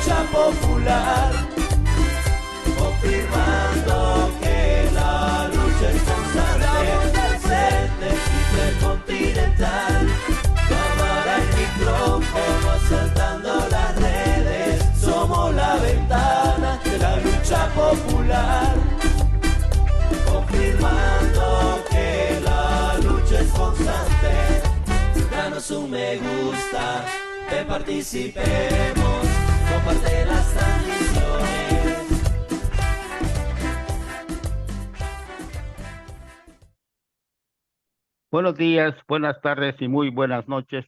lucha popular, confirmando que la lucha es constante, presente intercontinental, cámara y micrófono asaltando las redes, somos la ventana de la lucha popular, confirmando que la lucha es constante. Danos un me gusta, participemos, comparte las transmisiones. Buenos días, buenas tardes y muy buenas noches.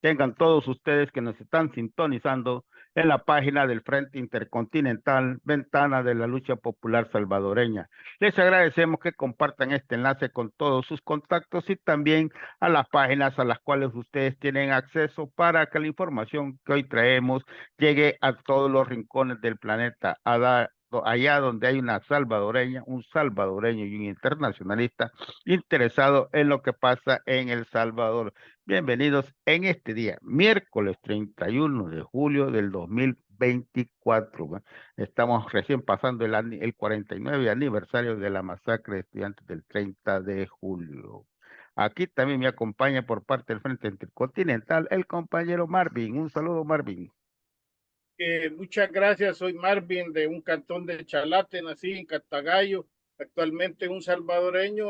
Tengan todos ustedes que nos están sintonizando en la página del Frente Intercontinental, Ventana de la Lucha Popular Salvadoreña. Les agradecemos que compartan este enlace con todos sus contactos y también a las páginas a las cuales ustedes tienen acceso para que la información que hoy traemos llegue a todos los rincones del planeta, allá donde hay una salvadoreña, un salvadoreño y un internacionalista interesado en lo que pasa en El Salvador. Bienvenidos en este día, miércoles 31 de julio del 2024. Estamos recién pasando el 49 aniversario de la masacre de estudiantes del 30 de julio. Aquí también me acompaña por parte del Frente Intercontinental el compañero Marvin. Un saludo, Marvin. Muchas gracias, soy Marvin de un cantón de Chalate, nací en Cantagallo, actualmente un salvadoreño,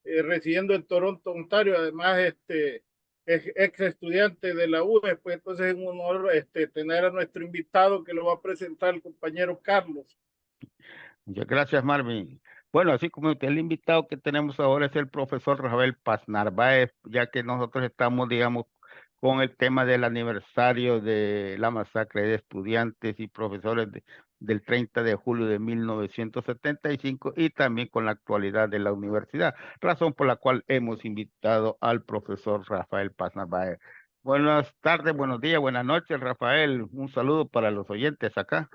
residiendo en Toronto, Ontario, además ex estudiante de la UES, pues entonces es un honor tener a nuestro invitado que lo va a presentar el compañero Carlos. Muchas gracias, Marvin. Bueno, así como el invitado que tenemos ahora es el profesor Rafael Paz Narváez, ya que nosotros estamos, digamos, con el tema del aniversario de la masacre de estudiantes y profesores del 30 de julio de 1975 y también con la actualidad de la universidad, razón por la cual hemos invitado al profesor Rafael Paz Narváez. Buenas tardes, buenos días, buenas noches, Rafael. Un saludo para los oyentes acá.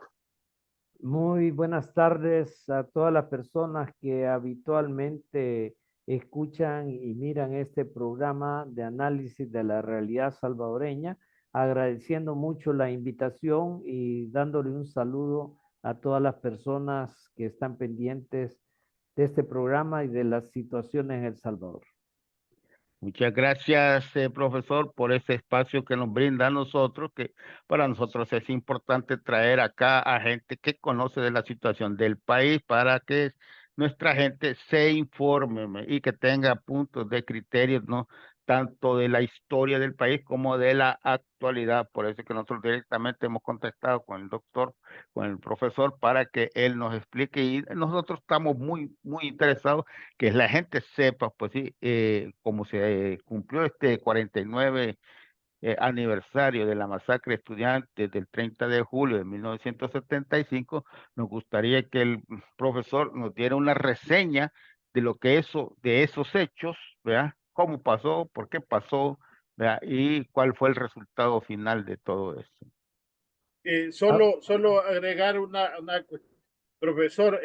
Muy buenas tardes a todas las personas que habitualmente escuchan y miran este programa de análisis de la realidad salvadoreña, agradeciendo mucho la invitación y dándole un saludo a todas las personas que están pendientes de este programa y de las situaciones en El Salvador. Muchas gracias, profesor, por ese espacio que nos brinda a nosotros, que para nosotros es importante traer acá a gente que conoce de la situación del país para que nuestra gente se informe y que tenga puntos de criterio, ¿no? Tanto de la historia del país como de la actualidad. Por eso es que nosotros directamente hemos contactado con el doctor, con el profesor, para que él nos explique y nosotros estamos muy interesados que la gente sepa, pues sí, como se cumplió este 49 aniversario de la masacre de estudiantes del 30 de julio de 1975, nos gustaría que el profesor nos diera una reseña de lo que de esos hechos, ¿verdad? Cómo pasó, por qué pasó, ¿verdad? Y cuál fue el resultado final de todo eso. Solo agregar una cuestión, profesor,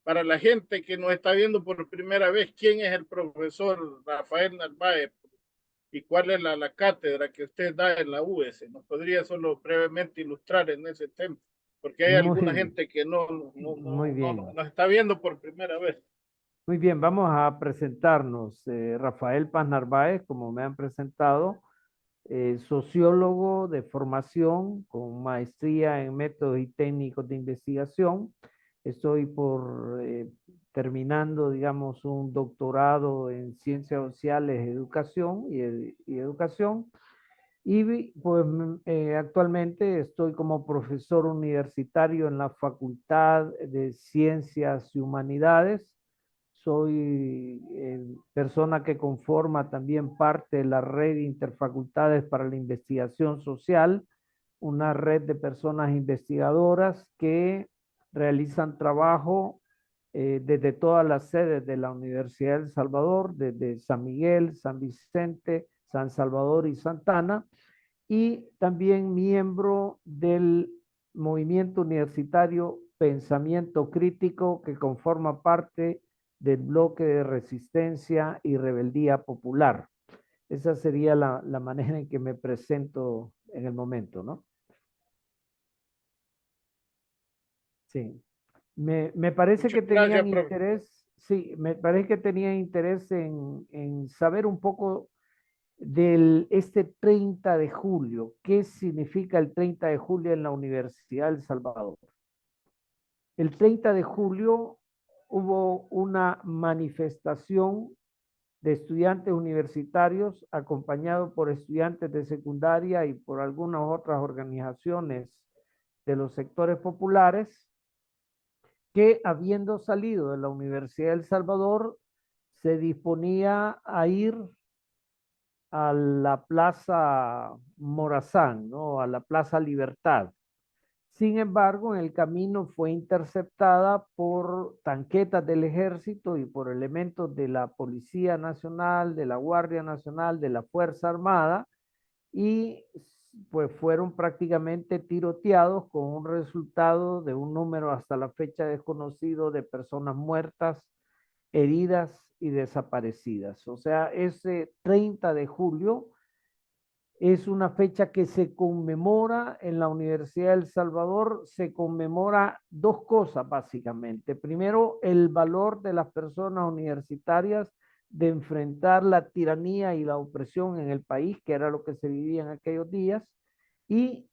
para la gente que nos está viendo por primera vez, ¿quién es el profesor Rafael Narváez y cuál es la cátedra que usted da en la UES? ¿Nos podría solo brevemente ilustrar en ese tema? Porque hay alguna gente que muy bien. nos está viendo por primera vez. Muy bien, vamos a presentarnos. Rafael Paz Narváez, como me han presentado, sociólogo de formación con maestría en métodos y técnicos de investigación. Estoy por terminando, digamos, un doctorado en ciencias sociales, educación y educación. Y pues actualmente estoy como profesor universitario en la Facultad de Ciencias y Humanidades. Soy persona que conforma también parte de la red de interfacultades para la investigación social, una red de personas investigadoras que realizan trabajo desde todas las sedes de la Universidad de El Salvador, desde San Miguel, San Vicente, San Salvador y Santana, y también miembro del movimiento universitario Pensamiento Crítico, que conforma parte del bloque de resistencia y rebeldía popular. Esa sería la manera en que me presento en el momento, ¿no? Sí. Me parece que Muchas gracias, tenían profe. interés, sí, me parece que tenían interés en saber un poco del este 30 de julio. ¿Qué significa el 30 de julio en la Universidad de El Salvador? El 30 de julio hubo una manifestación de estudiantes universitarios acompañado por estudiantes de secundaria y por algunas otras organizaciones de los sectores populares que habiendo salido de la Universidad de El Salvador se disponía a ir a la Plaza Morazán, ¿no? A la Plaza Libertad. Sin embargo, en el camino fue interceptada por tanquetas del ejército y por elementos de la Policía Nacional, de la Guardia Nacional, de la Fuerza Armada, y pues fueron prácticamente tiroteados con un resultado de un número hasta la fecha desconocido de personas muertas, heridas y desaparecidas. O sea, ese 30 de julio es una fecha que se conmemora en la Universidad de El Salvador, se conmemora dos cosas básicamente. Primero, el valor de las personas universitarias de enfrentar la tiranía y la opresión en el país, que era lo que se vivía en aquellos días. Y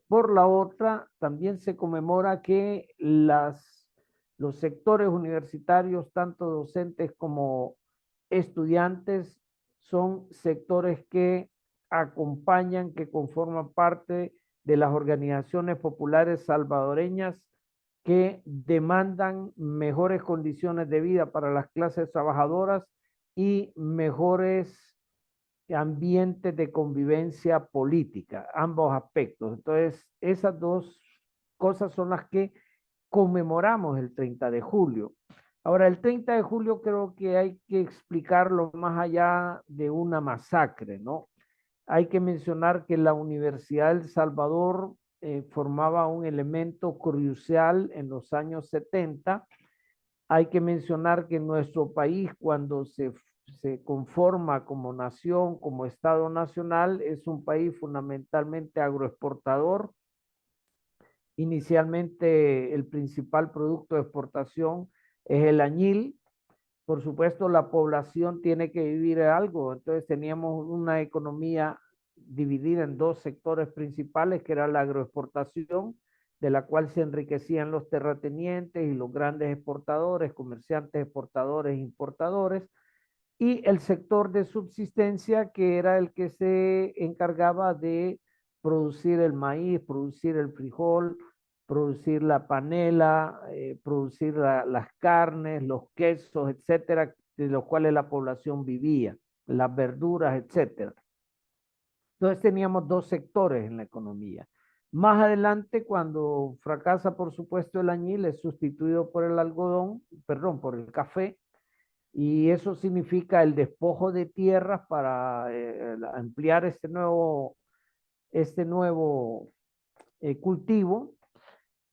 por la otra, también se conmemora que los sectores universitarios, tanto docentes como estudiantes, son sectores que acompañan, que conforman parte de las organizaciones populares salvadoreñas que demandan mejores condiciones de vida para las clases trabajadoras y mejores ambientes de convivencia política, ambos aspectos. Entonces, esas dos cosas son las que conmemoramos el 30 de julio. Ahora, el 30 de julio creo que hay que explicarlo más allá de una masacre, ¿no? Hay que mencionar que la Universidad de El Salvador formaba un elemento crucial en los años 70. Hay que mencionar que nuestro país, cuando se conforma como nación, como Estado nacional, es un país fundamentalmente agroexportador. Inicialmente, el principal producto de exportación es el añil. Por supuesto, la población tiene que vivir de algo. Entonces, teníamos una economía dividida en dos sectores principales, que era la agroexportación, de la cual se enriquecían los terratenientes y los grandes exportadores, comerciantes exportadores e importadores, y el sector de subsistencia, que era el que se encargaba de producir el maíz, producir el frijol, producir la panela, producir las carnes, los quesos, etcétera, de los cuales la población vivía, las verduras, etcétera. Entonces teníamos dos sectores en la economía. Más adelante, cuando fracasa, por supuesto, el añil, es sustituido por el algodón, perdón, por el café, y eso significa el despojo de tierras para ampliar este nuevo cultivo.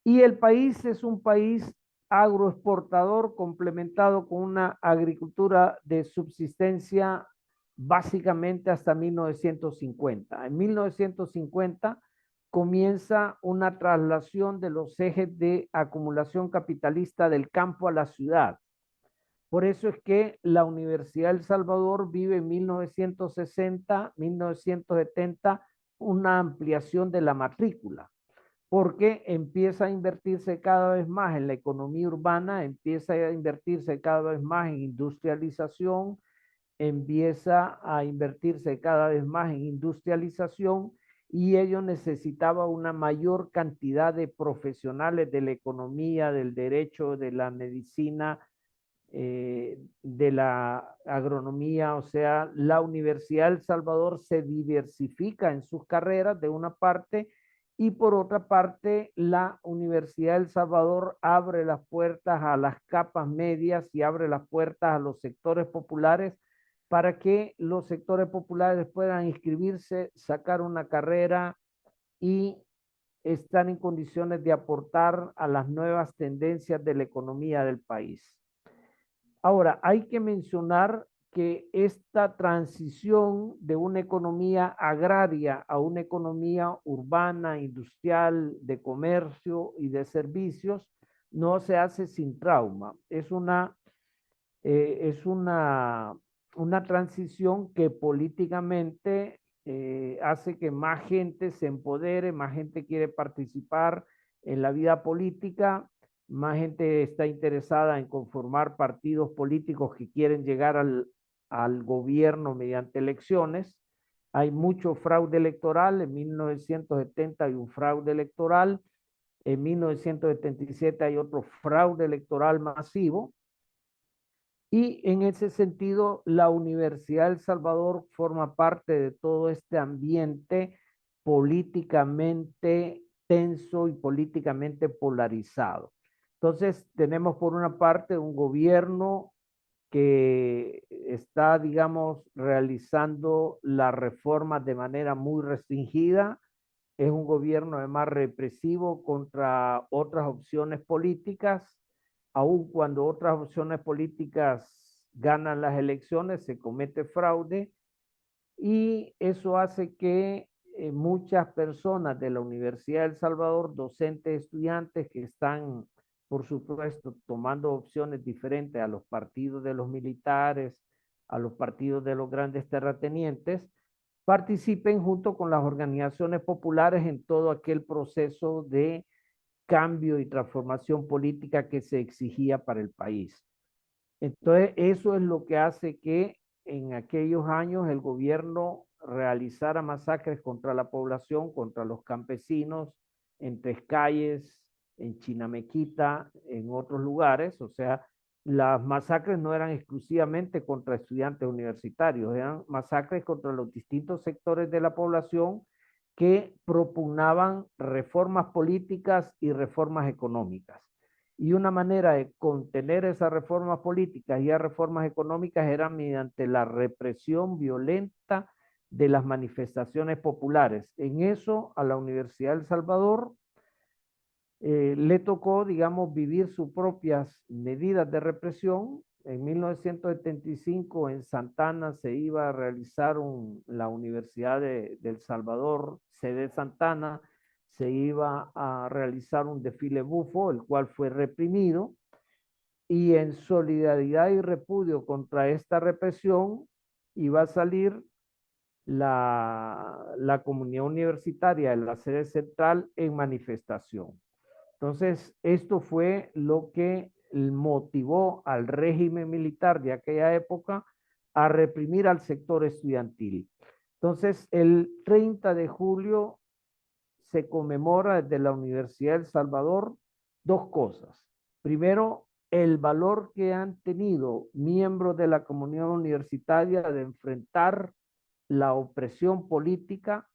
Y el país es un país agroexportador complementado con una agricultura de subsistencia básicamente hasta 1950. En 1950 comienza una traslación de los ejes de acumulación capitalista del campo a la ciudad. Por eso es que la Universidad de El Salvador vive en 1960, 1970 una ampliación de la matrícula, porque empieza a invertirse cada vez más en la economía urbana, empieza a invertirse cada vez más en industrialización, empieza a invertirse cada vez más en industrialización, y ello necesitaba una mayor cantidad de profesionales de la economía, del derecho, de la medicina, de la agronomía. O sea, la Universidad de El Salvador se diversifica en sus carreras de una parte, y por otra parte la Universidad de El Salvador abre las puertas a las capas medias y abre las puertas a los sectores populares para que los sectores populares puedan inscribirse, sacar una carrera y estar en condiciones de aportar a las nuevas tendencias de la economía del país. Ahora, hay que mencionar que esta transición de una economía agraria a una economía urbana, industrial, de comercio y de servicios, no se hace sin trauma. Es una transición que políticamente hace que más gente se empodere, más gente quiere participar en la vida política, más gente está interesada en conformar partidos políticos que quieren llegar al gobierno mediante elecciones. Hay mucho fraude electoral. En 1970 hay un fraude electoral. En 1977 hay otro fraude electoral masivo. Y en ese sentido, la Universidad de El Salvador forma parte de todo este ambiente políticamente tenso y políticamente polarizado. Entonces, tenemos por una parte un gobierno que está, digamos, realizando las reformas de manera muy restringida. Es un gobierno además represivo contra otras opciones políticas. Aun cuando otras opciones políticas ganan las elecciones, se comete fraude, y eso hace que muchas personas de la Universidad de El Salvador, docentes, estudiantes que están, por supuesto, tomando opciones diferentes a los partidos de los militares, a los partidos de los grandes terratenientes, participen junto con las organizaciones populares en todo aquel proceso de cambio y transformación política que se exigía para el país. Entonces, eso es lo que hace que en aquellos años el gobierno realizara masacres contra la población, contra los campesinos, en Tres Calles, en Chinamequita, en otros lugares. O sea, las masacres no eran exclusivamente contra estudiantes universitarios, eran masacres contra los distintos sectores de la población que propugnaban reformas políticas y reformas económicas. Y una manera de contener esas reformas políticas y reformas económicas era mediante la represión violenta de las manifestaciones populares. En eso a la Universidad de El Salvador le tocó, digamos, vivir sus propias medidas de represión. En 1975 en Santana se iba a realizar la Universidad de El Salvador, sede Santana, se iba a realizar un desfile bufo, el cual fue reprimido, y en solidaridad y repudio contra esta represión iba a salir la comunidad universitaria de la sede central en manifestación. Entonces, esto fue lo que motivó al régimen militar de aquella época a reprimir al sector estudiantil. Entonces, el 30 de julio se conmemora desde la Universidad de El Salvador dos cosas. Primero, el valor que han tenido miembros de la comunidad universitaria de enfrentar la opresión política,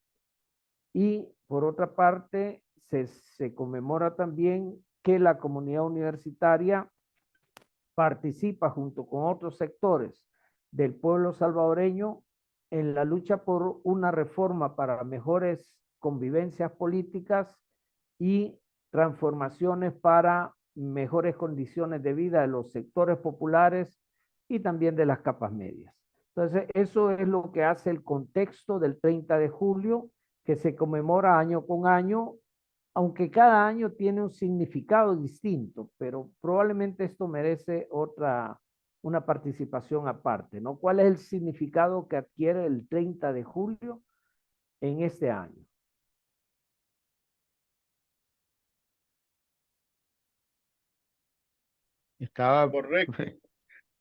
y por otra parte se conmemora también que la comunidad universitaria participa junto con otros sectores del pueblo salvadoreño en la lucha por una reforma para mejores convivencias políticas y transformaciones para mejores condiciones de vida de los sectores populares y también de las capas medias. Entonces, eso es lo que hace el contexto del 30 de julio, que se conmemora año con año, aunque cada año tiene un significado distinto, pero probablemente esto merece una participación aparte, ¿no? ¿Cuál es el significado que adquiere el 30 de julio en este año? Estaba, Correcto. ahí está.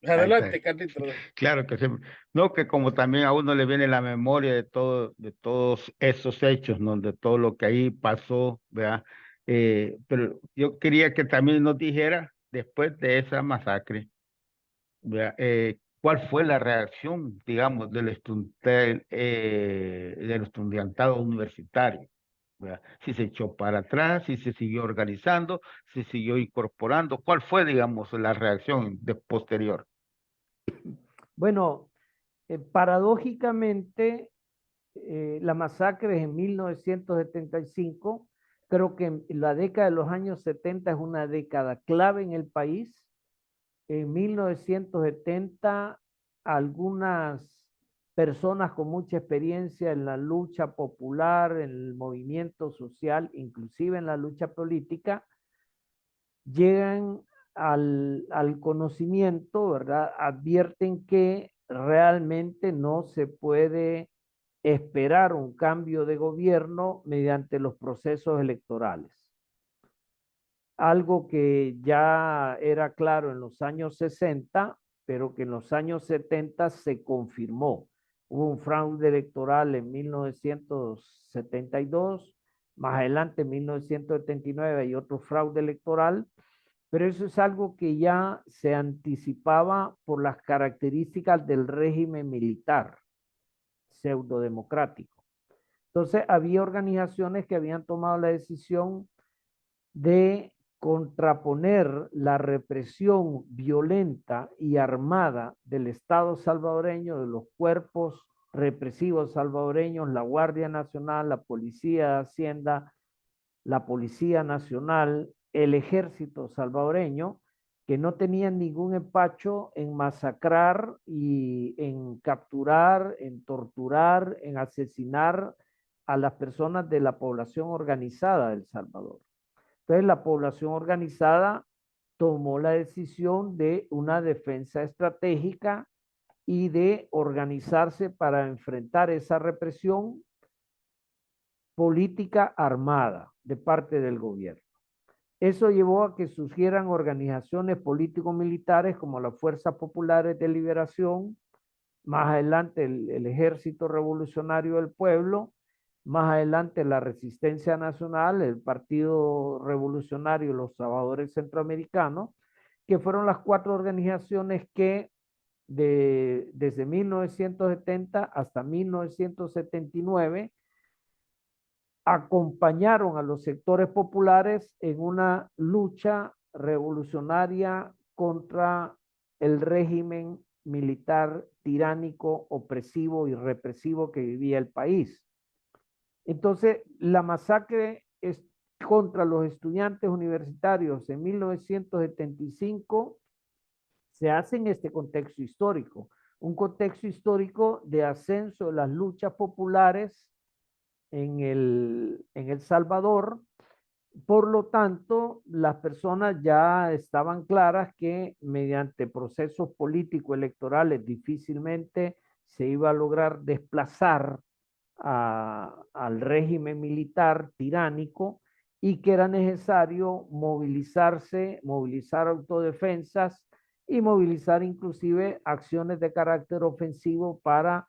Adelante, Carlitos. Claro que sí. No, que como también a uno le viene la memoria de todos esos hechos, ¿no? De todo lo que ahí pasó, ¿verdad? Pero yo quería que también nos dijera, después de esa masacre, ¿verdad? ¿Cuál fue la reacción, digamos, del estudiantado universitario? ¿Verdad? Si se echó para atrás, si se siguió organizando, si siguió incorporando, ¿cuál fue, digamos, la reacción posterior? Bueno, paradójicamente, la masacre en 1975, creo que la década de los años 70 es una década clave en el país. En 1970, algunas personas con mucha experiencia en la lucha popular, en el movimiento social, inclusive en la lucha política, llegan al conocimiento, ¿verdad? Advierten que realmente no se puede esperar un cambio de gobierno mediante los procesos electorales. Algo que ya era claro en los años 60, pero que en los años 70 se confirmó. Hubo un fraude electoral en 1972, más adelante en 1979 hay otro fraude electoral, pero eso es algo que ya se anticipaba por las características del régimen militar pseudodemocrático. Entonces, había organizaciones que habían tomado la decisión de contraponer la represión violenta y armada del Estado salvadoreño, de los cuerpos represivos salvadoreños, la Guardia Nacional, la Policía de Hacienda, la Policía Nacional, el Ejército salvadoreño, que no tenían ningún empacho en masacrar y en capturar, en torturar, en asesinar a las personas de la población organizada de El Salvador. Entonces, la población organizada tomó la decisión de una defensa estratégica y de organizarse para enfrentar esa represión política armada de parte del gobierno. Eso llevó a que surgieran organizaciones político-militares como las Fuerzas Populares de Liberación, más adelante el Ejército Revolucionario del Pueblo, más adelante la Resistencia Nacional, el Partido Revolucionario, los Trabajadores Centroamericanos, que fueron las 4 organizaciones que desde 1970 hasta 1979 acompañaron a los sectores populares en una lucha revolucionaria contra el régimen militar tiránico, opresivo y represivo que vivía el país. Entonces, la masacre contra los estudiantes universitarios en 1975 se hace en este contexto histórico, un contexto histórico de ascenso de las luchas populares en El Salvador. Por lo tanto, las personas ya estaban claras que mediante procesos políticos electorales difícilmente se iba a lograr desplazar al régimen militar tiránico y que era necesario movilizarse, movilizar autodefensas y movilizar inclusive acciones de carácter ofensivo para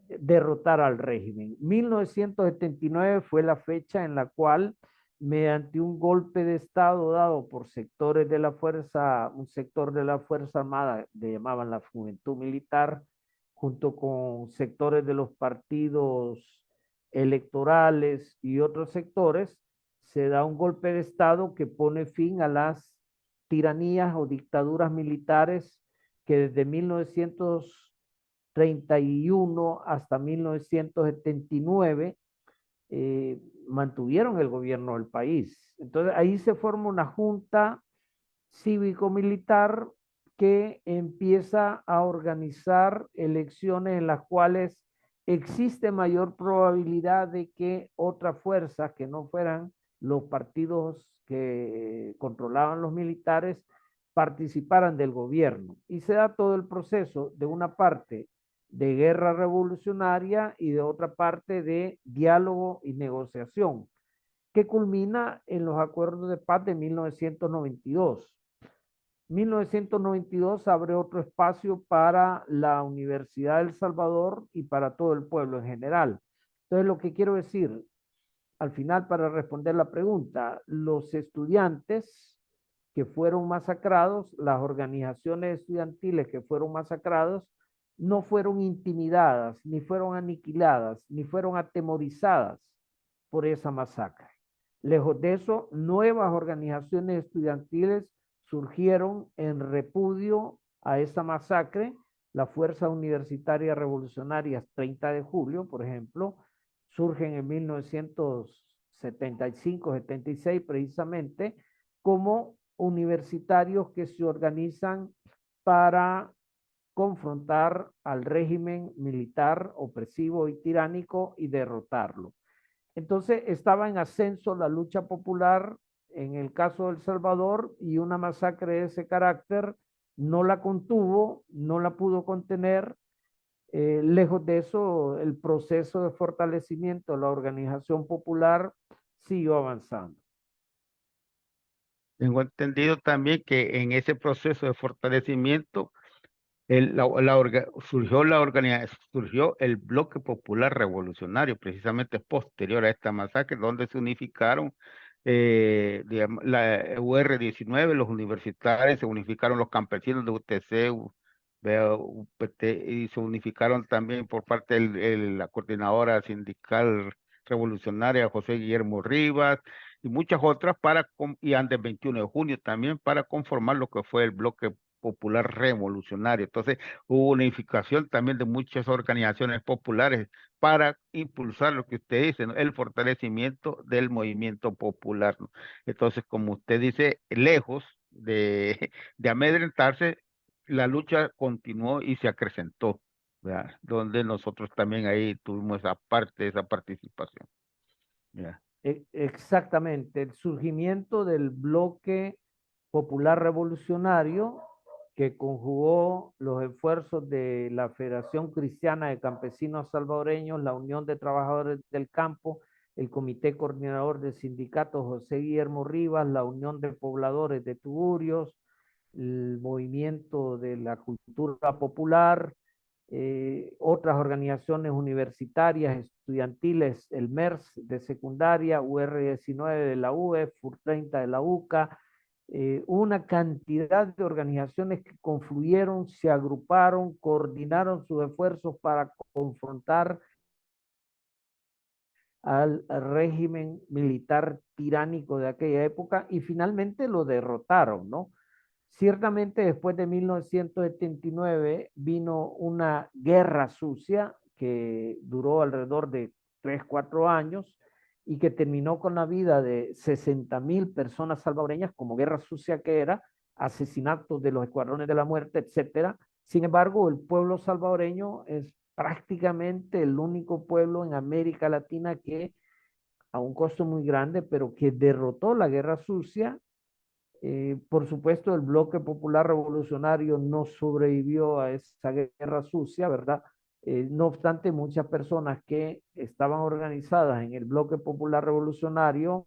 derrotar al régimen. 1979 fue la fecha en la cual, mediante un golpe de Estado dado por sectores de la fuerza, un sector de la Fuerza Armada, le llamaban la Juventud Militar, junto con sectores de los partidos electorales y otros sectores, se da un golpe de Estado que pone fin a las tiranías o dictaduras militares que desde 1931 hasta 1979 mantuvieron el gobierno del país. Entonces ahí se forma una junta cívico-militar que empieza a organizar elecciones en las cuales existe mayor probabilidad de que otras fuerzas que no fueran los partidos que controlaban los militares participaran del gobierno. Y se da todo el proceso de una parte de guerra revolucionaria y de otra parte de diálogo y negociación, que culmina en los acuerdos de paz de 1992. 1992 abre otro espacio para la Universidad de El Salvador y para todo el pueblo en general. Entonces, lo que quiero decir, al final, para responder la pregunta, los estudiantes que fueron masacrados, las organizaciones estudiantiles que fueron masacrados, no fueron intimidadas, ni fueron aniquiladas, ni fueron atemorizadas por esa masacre. Lejos de eso, nuevas organizaciones estudiantiles surgieron en repudio a esa masacre. La Fuerza Universitaria Revolucionaria 30 de julio, por ejemplo, surgen en 1975-76 precisamente como universitarios que se organizan para confrontar al régimen militar opresivo y tiránico y derrotarlo. Entonces estaba en ascenso la lucha popular en el caso de El Salvador, y una masacre de ese carácter no la contuvo, no la pudo contener. Lejos de eso, el proceso de fortalecimiento de la organización popular siguió avanzando. Tengo entendido también que en ese proceso de fortalecimiento surgió el Bloque Popular Revolucionario, precisamente posterior a esta masacre, donde se unificaron digamos, la UR-19, los universitarios, se unificaron los campesinos de UTC, UPT, y se unificaron también por parte de la coordinadora sindical revolucionaria José Guillermo Rivas y muchas otras y antes 21 de junio también para conformar lo que fue el Bloque Popular Revolucionario. Entonces hubo unificación también de muchas organizaciones populares para impulsar lo que usted dice, ¿no? El fortalecimiento del movimiento popular, ¿no? Entonces, como usted dice, lejos de amedrentarse, la lucha continuó y se acrecentó, ¿verdad? Donde nosotros también ahí tuvimos esa parte, esa participación. ¿Ya? Exactamente, el surgimiento del bloque popular revolucionario que conjugó los esfuerzos de la Federación Cristiana de Campesinos Salvadoreños, la Unión de Trabajadores del Campo, el Comité Coordinador de Sindicatos José Guillermo Rivas, la Unión de Pobladores de Tugurios, el Movimiento de la Cultura Popular, otras organizaciones universitarias, estudiantiles, el MERS de secundaria, UR19 de la UEF, FUR30 de la UCA, una cantidad de organizaciones que confluyeron, se agruparon, coordinaron sus esfuerzos para confrontar al régimen militar tiránico de aquella época y finalmente lo derrotaron, ¿no? Ciertamente después de 1979 vino una guerra sucia que duró alrededor de 3, 4 años y que terminó con la vida de 60,000 personas salvadoreñas como guerra sucia que era, asesinatos de los escuadrones de la muerte, etcétera. Sin embargo, el pueblo salvadoreño es prácticamente el único pueblo en América Latina que, a un costo muy grande, pero que derrotó la guerra sucia. Por supuesto, el bloque popular revolucionario no sobrevivió a esa guerra sucia, ¿verdad? No obstante, muchas personas que estaban organizadas en el bloque popular revolucionario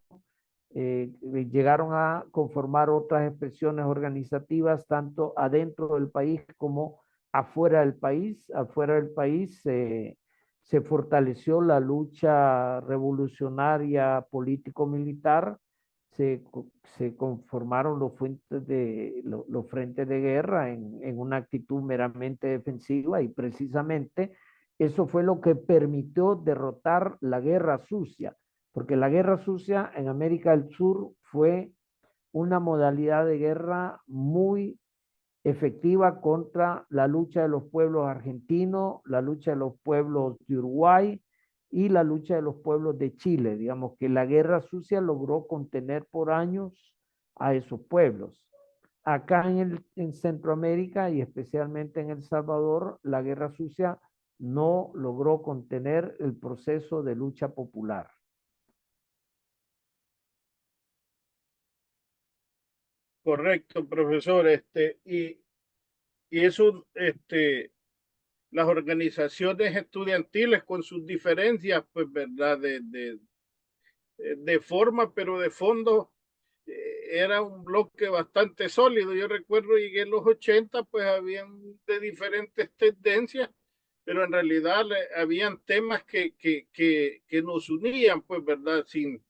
llegaron a conformar otras expresiones organizativas, tanto adentro del país como afuera del país. Afuera del país se fortaleció la lucha revolucionaria político-militar, se, se conformaron los frentes de guerra en una actitud meramente defensiva y precisamente eso fue lo que permitió derrotar la guerra sucia, porque la guerra sucia en América del Sur fue una modalidad de guerra muy efectiva contra la lucha de los pueblos argentinos, la lucha de los pueblos de Uruguay y la lucha de los pueblos de Chile. Digamos que la guerra sucia logró contener por años a esos pueblos. Acá en Centroamérica y especialmente en El Salvador, la guerra sucia no logró contener el proceso de lucha popular. Correcto, profesor. Y eso, las organizaciones estudiantiles con sus diferencias, pues, ¿verdad? De forma, pero de fondo, era un bloque bastante sólido. Yo recuerdo, llegué en los 80, pues habían de diferentes tendencias, pero en realidad habían temas que nos unían, pues, ¿verdad? Sin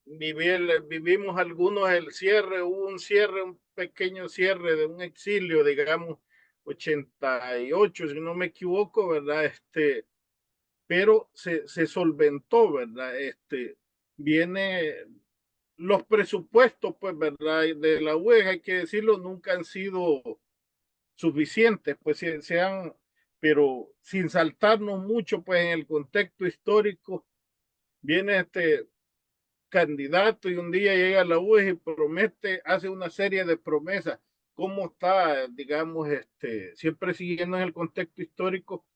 vivimos algunos el cierre, hubo un cierre, un pequeño cierre de un exilio, digamos, 88, si no me equivoco, ¿verdad? Pero se solventó, ¿verdad? Viene los presupuestos, pues, ¿verdad? De la UE, hay que decirlo, nunca han sido suficientes, pues sean, pero sin saltarnos mucho, pues en el contexto histórico, viene candidato y un día llega a la UE y promete, hace una serie de promesas. ¿Cómo está, digamos, siempre siguiendo en el contexto histórico,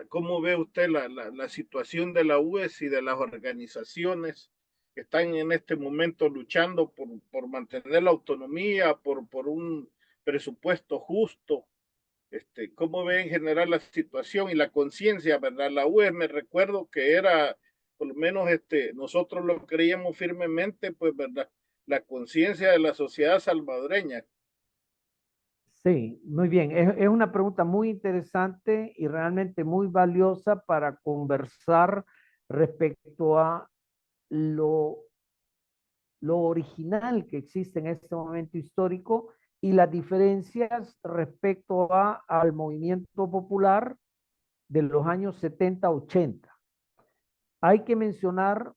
cómo ve usted la situación de la UE y de las organizaciones que están en este momento luchando por mantener la autonomía, por un presupuesto justo. ¿Cómo ve en general la situación y la conciencia, verdad? La UE, me recuerdo que era, por lo menos nosotros lo creíamos firmemente, pues, verdad, la conciencia de la sociedad salvadoreña. Sí, muy bien. Es una pregunta muy interesante y realmente muy valiosa para conversar respecto a lo, lo original que existe en este momento histórico y las diferencias respecto al movimiento popular de los años 70-80. Hay que mencionar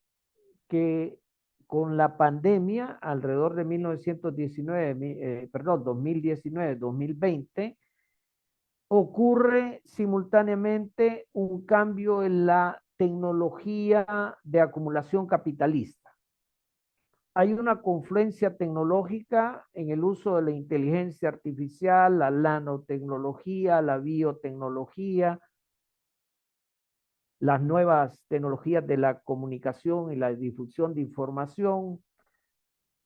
que con la pandemia, alrededor de 1919, perdón, 2019-2020, ocurre simultáneamente un cambio en la tecnología de acumulación capitalista. Hay una confluencia tecnológica en el uso de la inteligencia artificial, la nanotecnología, la biotecnología, las nuevas tecnologías de la comunicación y la difusión de información,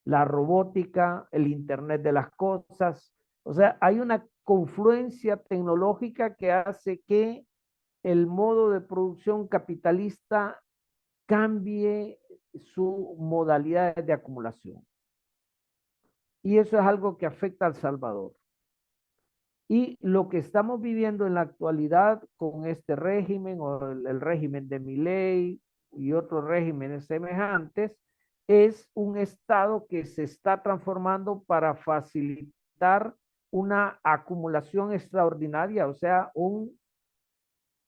la robótica, el Internet de las cosas. O sea, hay una confluencia tecnológica que hace que el modo de producción capitalista cambie su modalidad de acumulación. Y eso es algo que afecta a El Salvador. Y lo que estamos viviendo en la actualidad con este régimen o el régimen de Milei y otros regímenes semejantes es un estado que se está transformando para facilitar una acumulación extraordinaria, o sea, un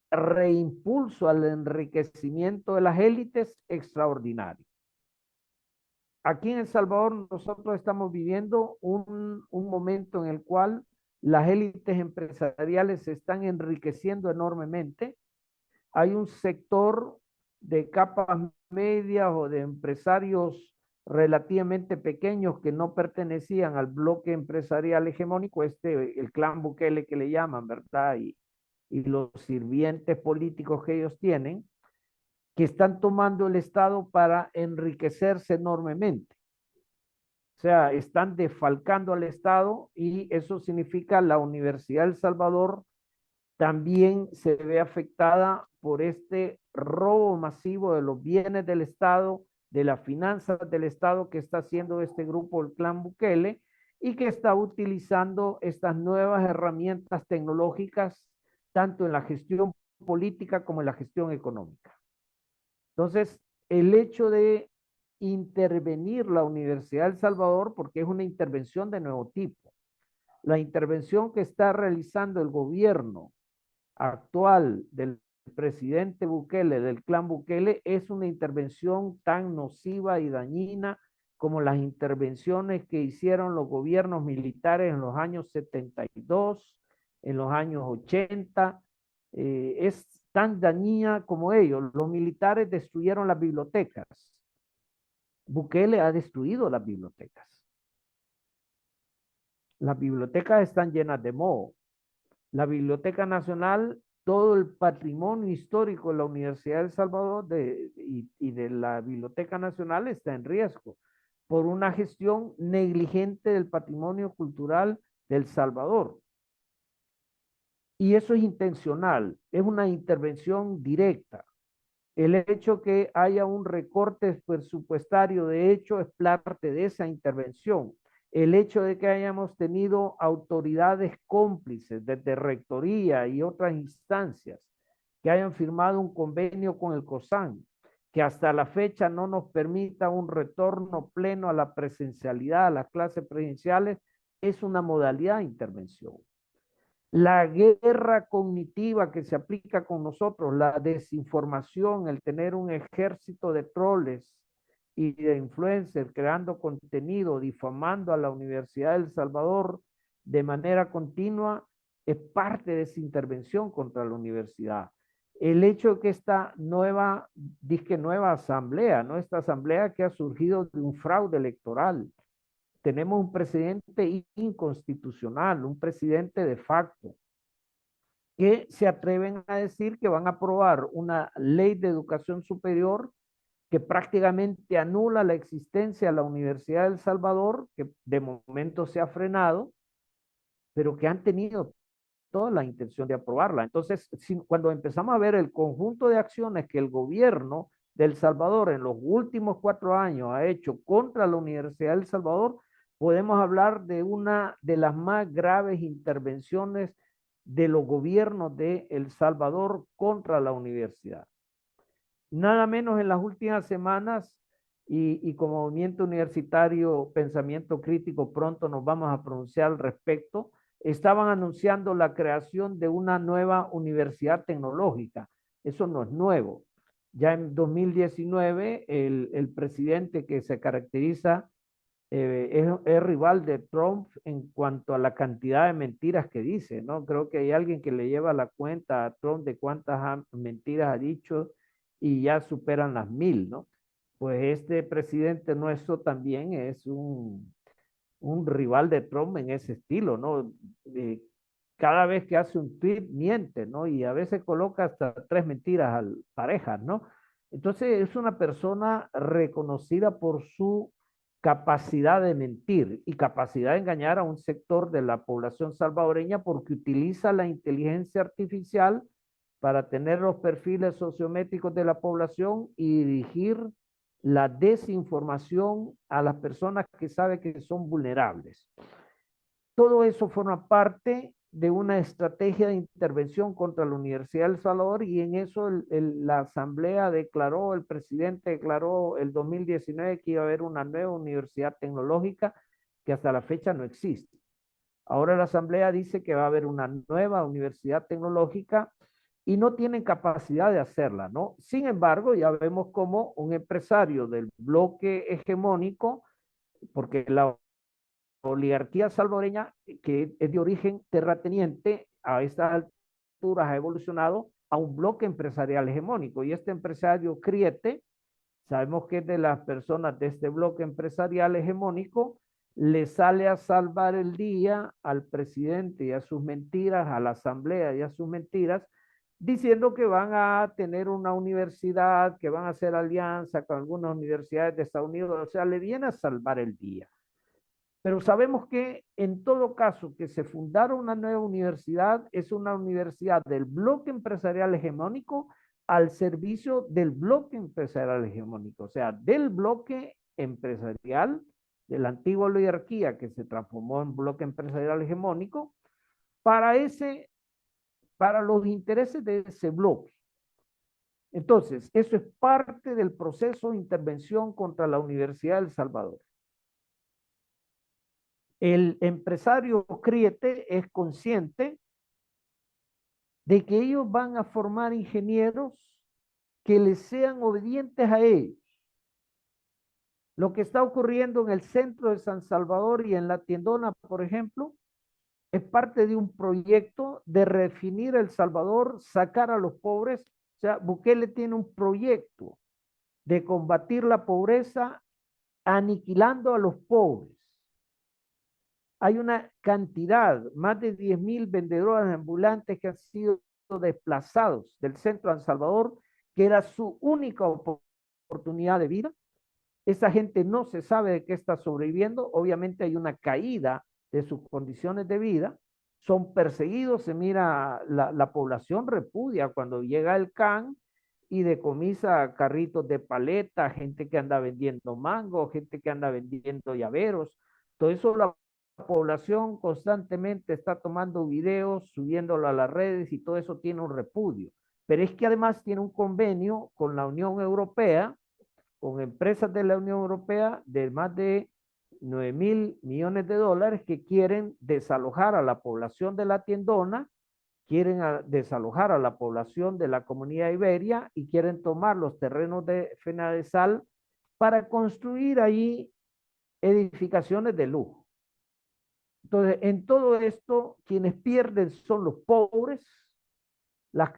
reimpulso al enriquecimiento de las élites extraordinario. Aquí en El Salvador nosotros estamos viviendo un momento en el cual las élites empresariales se están enriqueciendo enormemente. Hay un sector de capas medias o de empresarios relativamente pequeños que no pertenecían al bloque empresarial hegemónico, el clan Bukele que le llaman, ¿verdad? Y los sirvientes políticos que ellos tienen, que están tomando el Estado para enriquecerse enormemente. O sea, están defalcando al Estado y eso significa la Universidad de El Salvador también se ve afectada por este robo masivo de los bienes del Estado, de las finanzas del Estado que está haciendo este grupo, el clan Bukele, y que está utilizando estas nuevas herramientas tecnológicas tanto en la gestión política como en la gestión económica. Entonces, el hecho de intervenir la Universidad de El Salvador, porque es una intervención de nuevo tipo, la intervención que está realizando el gobierno actual del presidente Bukele, del clan Bukele, es una intervención tan nociva y dañina como las intervenciones que hicieron los gobiernos militares en los años 72, en los años 80. Es tan dañina como ellos. Los militares destruyeron las bibliotecas. Bukele ha destruido las bibliotecas. Las bibliotecas están llenas de moho. La Biblioteca Nacional, todo el patrimonio histórico de la Universidad de El Salvador y de la Biblioteca Nacional está en riesgo por una gestión negligente del patrimonio cultural de El Salvador. Y eso es intencional, es una intervención directa. El hecho que haya un recorte presupuestario, de hecho, es parte de esa intervención. El hecho de que hayamos tenido autoridades cómplices desde rectoría y otras instancias que hayan firmado un convenio con el COSAN, que hasta la fecha no nos permita un retorno pleno a la presencialidad, a las clases presenciales, es una modalidad de intervención. La guerra cognitiva que se aplica con nosotros, la desinformación, el tener un ejército de troles y de influencers creando contenido, difamando a la Universidad de El Salvador de manera continua, es parte de esa intervención contra la universidad. El hecho de que esta nueva asamblea, ¿no? Esta asamblea que ha surgido de un fraude electoral, tenemos un presidente inconstitucional, un presidente de facto, que se atreven a decir que van a aprobar una ley de educación superior que prácticamente anula la existencia de la Universidad de El Salvador, que de momento se ha frenado, pero que han tenido toda la intención de aprobarla. Entonces, cuando empezamos a ver el conjunto de acciones que el gobierno de El Salvador en los últimos 4 años ha hecho contra la Universidad de El Salvador, podemos hablar de una de las más graves intervenciones de los gobiernos de El Salvador contra la universidad. Nada menos en las últimas semanas, y como movimiento universitario Pensamiento Crítico pronto nos vamos a pronunciar al respecto, estaban anunciando la creación de una nueva universidad tecnológica. Eso no es nuevo. Ya en 2019, el presidente que se caracteriza es rival de Trump en cuanto a la cantidad de mentiras que dice, ¿no? Creo que hay alguien que le lleva la cuenta a Trump de cuántas mentiras ha dicho y ya superan las 1000, ¿no? Pues este presidente nuestro también es un rival de Trump en ese estilo, ¿no? Cada vez que hace un tweet miente, ¿no? Y a veces coloca hasta 3 mentiras parejas, ¿no? Entonces es una persona reconocida por su capacidad de mentir y capacidad de engañar a un sector de la población salvadoreña porque utiliza la inteligencia artificial para tener los perfiles sociométricos de la población y dirigir la desinformación a las personas que sabe que son vulnerables. Todo eso forma parte de una estrategia de intervención contra la Universidad de El Salvador y en eso la Asamblea declaró, el presidente declaró el 2019 que iba a haber una nueva universidad tecnológica que hasta la fecha no existe. Ahora la Asamblea dice que va a haber una nueva universidad tecnológica y no tienen capacidad de hacerla, ¿no? Sin embargo, ya vemos como un empresario del bloque hegemónico, porque la oligarquía salvadoreña, que es de origen terrateniente, a estas alturas ha evolucionado a un bloque empresarial hegemónico. Y este empresario Criete, sabemos que es de las personas de este bloque empresarial hegemónico, le sale a salvar el día al presidente y a sus mentiras, a la asamblea y a sus mentiras, diciendo que van a tener una universidad, que van a hacer alianza con algunas universidades de Estados Unidos, o sea, le viene a salvar el día. Pero sabemos que en todo caso que se fundara una nueva universidad, es una universidad del bloque empresarial hegemónico al servicio del bloque empresarial hegemónico, o sea, del bloque empresarial de la antigua oligarquía que se transformó en bloque empresarial hegemónico para los intereses de ese bloque. Entonces, eso es parte del proceso de intervención contra la Universidad de El Salvador. El empresario Criete es consciente de que ellos van a formar ingenieros que les sean obedientes a ellos. Lo que está ocurriendo en el centro de San Salvador y en La Tiendona, por ejemplo, es parte de un proyecto de redefinir El Salvador, sacar a los pobres. O sea, Bukele tiene un proyecto de combatir la pobreza aniquilando a los pobres. Hay una cantidad, más de 10,000 vendedores ambulantes que han sido desplazados del centro de San Salvador, que era su única oportunidad de vida. Esa gente no se sabe de qué está sobreviviendo. Obviamente hay una caída de sus condiciones de vida. Son perseguidos, se mira, la población repudia cuando llega el CAN y decomisa carritos de paleta, gente que anda vendiendo mango, gente que anda vendiendo llaveros. Todo eso la población constantemente está tomando videos, subiéndolo a las redes y todo eso tiene un repudio. Pero es que además tiene un convenio con la Unión Europea, con empresas de la Unión Europea de más de 9,000 millones de dólares que quieren desalojar a la población de La Tiendona, quieren desalojar a la población de la Comunidad Iberia y quieren tomar los terrenos de Fenadesal para construir ahí edificaciones de lujo. Entonces, en todo esto, quienes pierden son los pobres, las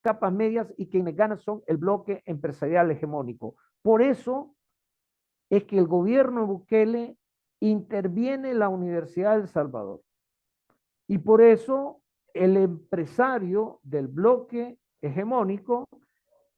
capas medias, y quienes ganan son el bloque empresarial hegemónico. Por eso es que el gobierno de Bukele interviene en la Universidad de El Salvador. Y por eso el empresario del bloque hegemónico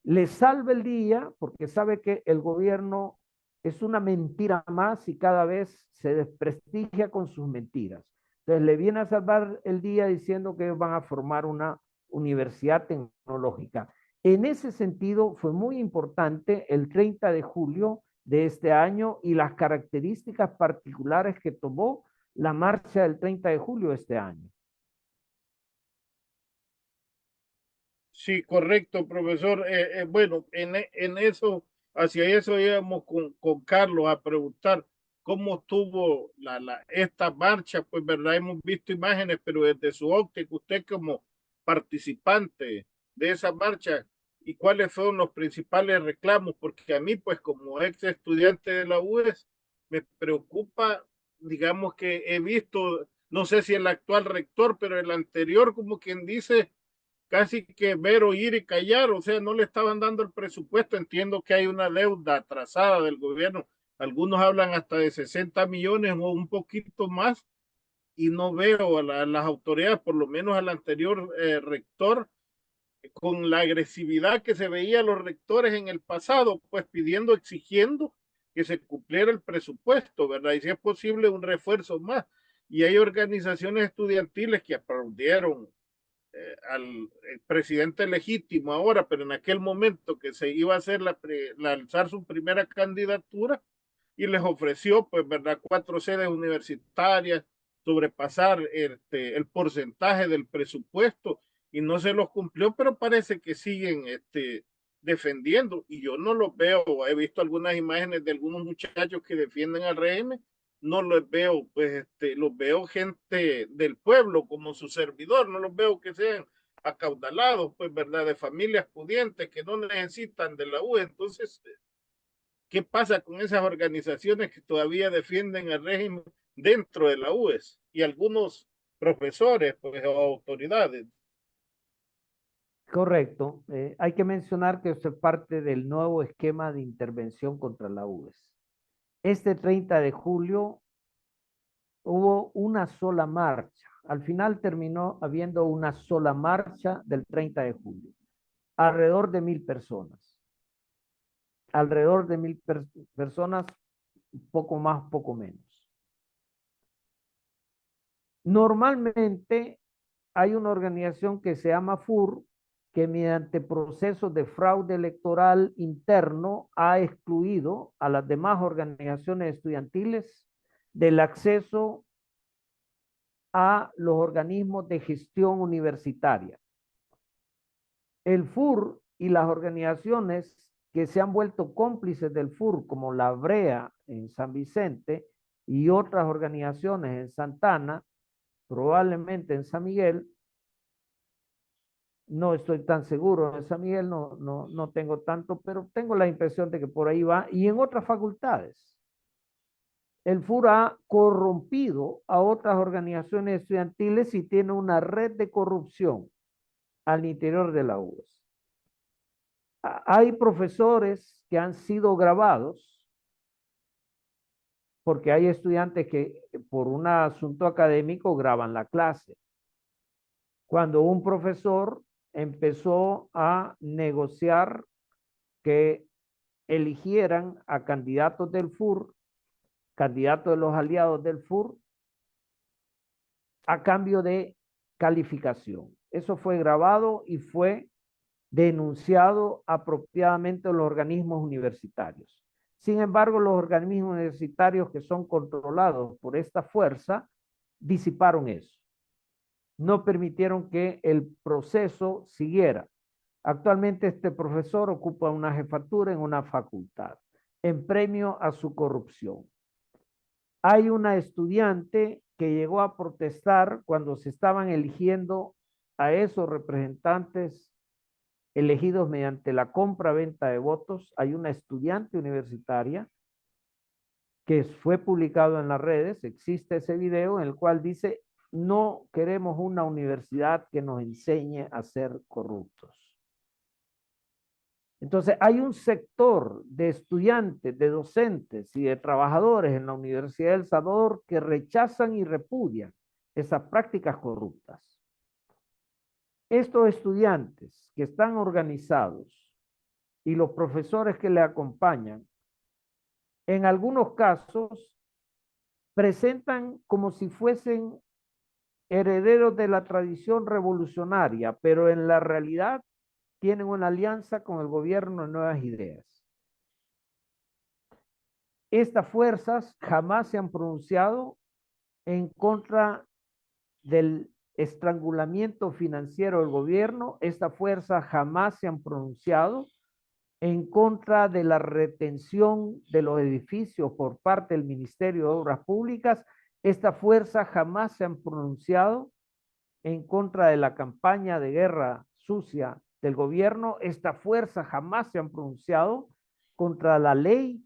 le salva el día porque sabe que el gobierno es una mentira más y cada vez se desprestigia con sus mentiras. Entonces le viene a salvar el día diciendo que ellos van a formar una universidad tecnológica. En ese sentido fue muy importante el 30 de julio de este año y las características particulares que tomó la marcha del 30 de julio de este año. Sí, correcto, profesor. Bueno, en eso, hacia eso íbamos con Carlos a preguntar cómo estuvo esta marcha. Pues, verdad, hemos visto imágenes, pero desde su óptica, usted como participante de esa marcha, ¿y cuáles fueron los principales reclamos? Porque a mí, pues, como ex estudiante de la UES, me preocupa, digamos que he visto, no sé si el actual rector, pero el anterior, como quien dice casi que ver, oír y callar, o sea, no le estaban dando el presupuesto. Entiendo que hay una deuda atrasada del gobierno, algunos hablan hasta de 60 millones o un poquito más, y no veo a las autoridades, por lo menos al anterior rector, con la agresividad que se veía a los rectores en el pasado, pues pidiendo, exigiendo que se cumpliera el presupuesto, ¿verdad? Y si es posible un refuerzo más. Y hay organizaciones estudiantiles que aplaudieron al presidente legítimo ahora, pero en aquel momento que se iba a hacer alzar su primera candidatura y les ofreció, pues, verdad, 4 sedes universitarias, sobrepasar el porcentaje del presupuesto y no se los cumplió, pero parece que siguen defendiendo y yo no los veo. He visto algunas imágenes de algunos muchachos que defienden al régimen, no los veo, pues los veo gente del pueblo como su servidor, no los veo que sean acaudalados, pues, verdad, de familias pudientes que no necesitan de la U. Entonces, ¿qué pasa con esas organizaciones que todavía defienden al régimen dentro de la UES y algunos profesores, pues, o autoridades? Correcto. Hay que mencionar que esto es parte del nuevo esquema de intervención contra la UES. Este 30 de julio hubo una sola marcha. Al final terminó habiendo una sola marcha del 30 de julio. Alrededor de 1000 personas. Alrededor de 1000 personas, poco más, poco menos. Normalmente hay una organización que se llama FUR, que mediante procesos de fraude electoral interno ha excluido a las demás organizaciones estudiantiles del acceso a los organismos de gestión universitaria. El FUR y las organizaciones que se han vuelto cómplices del FUR, como la Brea en San Vicente y otras organizaciones en Santana, probablemente en San Miguel, no estoy tan seguro de San Miguel, no tengo tanto, pero tengo la impresión de que por ahí va, y en otras facultades. El FUR ha corrompido a otras organizaciones estudiantiles y tiene una red de corrupción al interior de la UES. Hay profesores que han sido grabados, porque hay estudiantes que por un asunto académico graban la clase. Cuando un profesor empezó a negociar que eligieran a candidatos del FUR, candidatos de los aliados del FUR, a cambio de calificación. Eso fue grabado y fue denunciado apropiadamente a los organismos universitarios. Sin embargo, los organismos universitarios que son controlados por esta fuerza disiparon eso. No permitieron que el proceso siguiera. Actualmente este profesor ocupa una jefatura en una facultad, en premio a su corrupción. Hay una estudiante que llegó a protestar cuando se estaban eligiendo a esos representantes elegidos mediante la compra-venta de votos. Hay una estudiante universitaria que fue publicado en las redes, existe ese video en el cual dice: no queremos una universidad que nos enseñe a ser corruptos. Entonces, hay un sector de estudiantes, de docentes y de trabajadores en la Universidad de El Salvador que rechazan y repudian esas prácticas corruptas. Estos estudiantes que están organizados y los profesores que le acompañan, en algunos casos presentan como si fuesen herederos de la tradición revolucionaria, pero en la realidad tienen una alianza con el gobierno de Nuevas Ideas. Estas fuerzas jamás se han pronunciado en contra del estrangulamiento financiero del gobierno. Estas fuerzas jamás se han pronunciado en contra de la retención de los edificios por parte del Ministerio de Obras Públicas. Estas fuerzas jamás se han pronunciado en contra de la campaña de guerra sucia del gobierno. Estas fuerzas jamás se han pronunciado contra la ley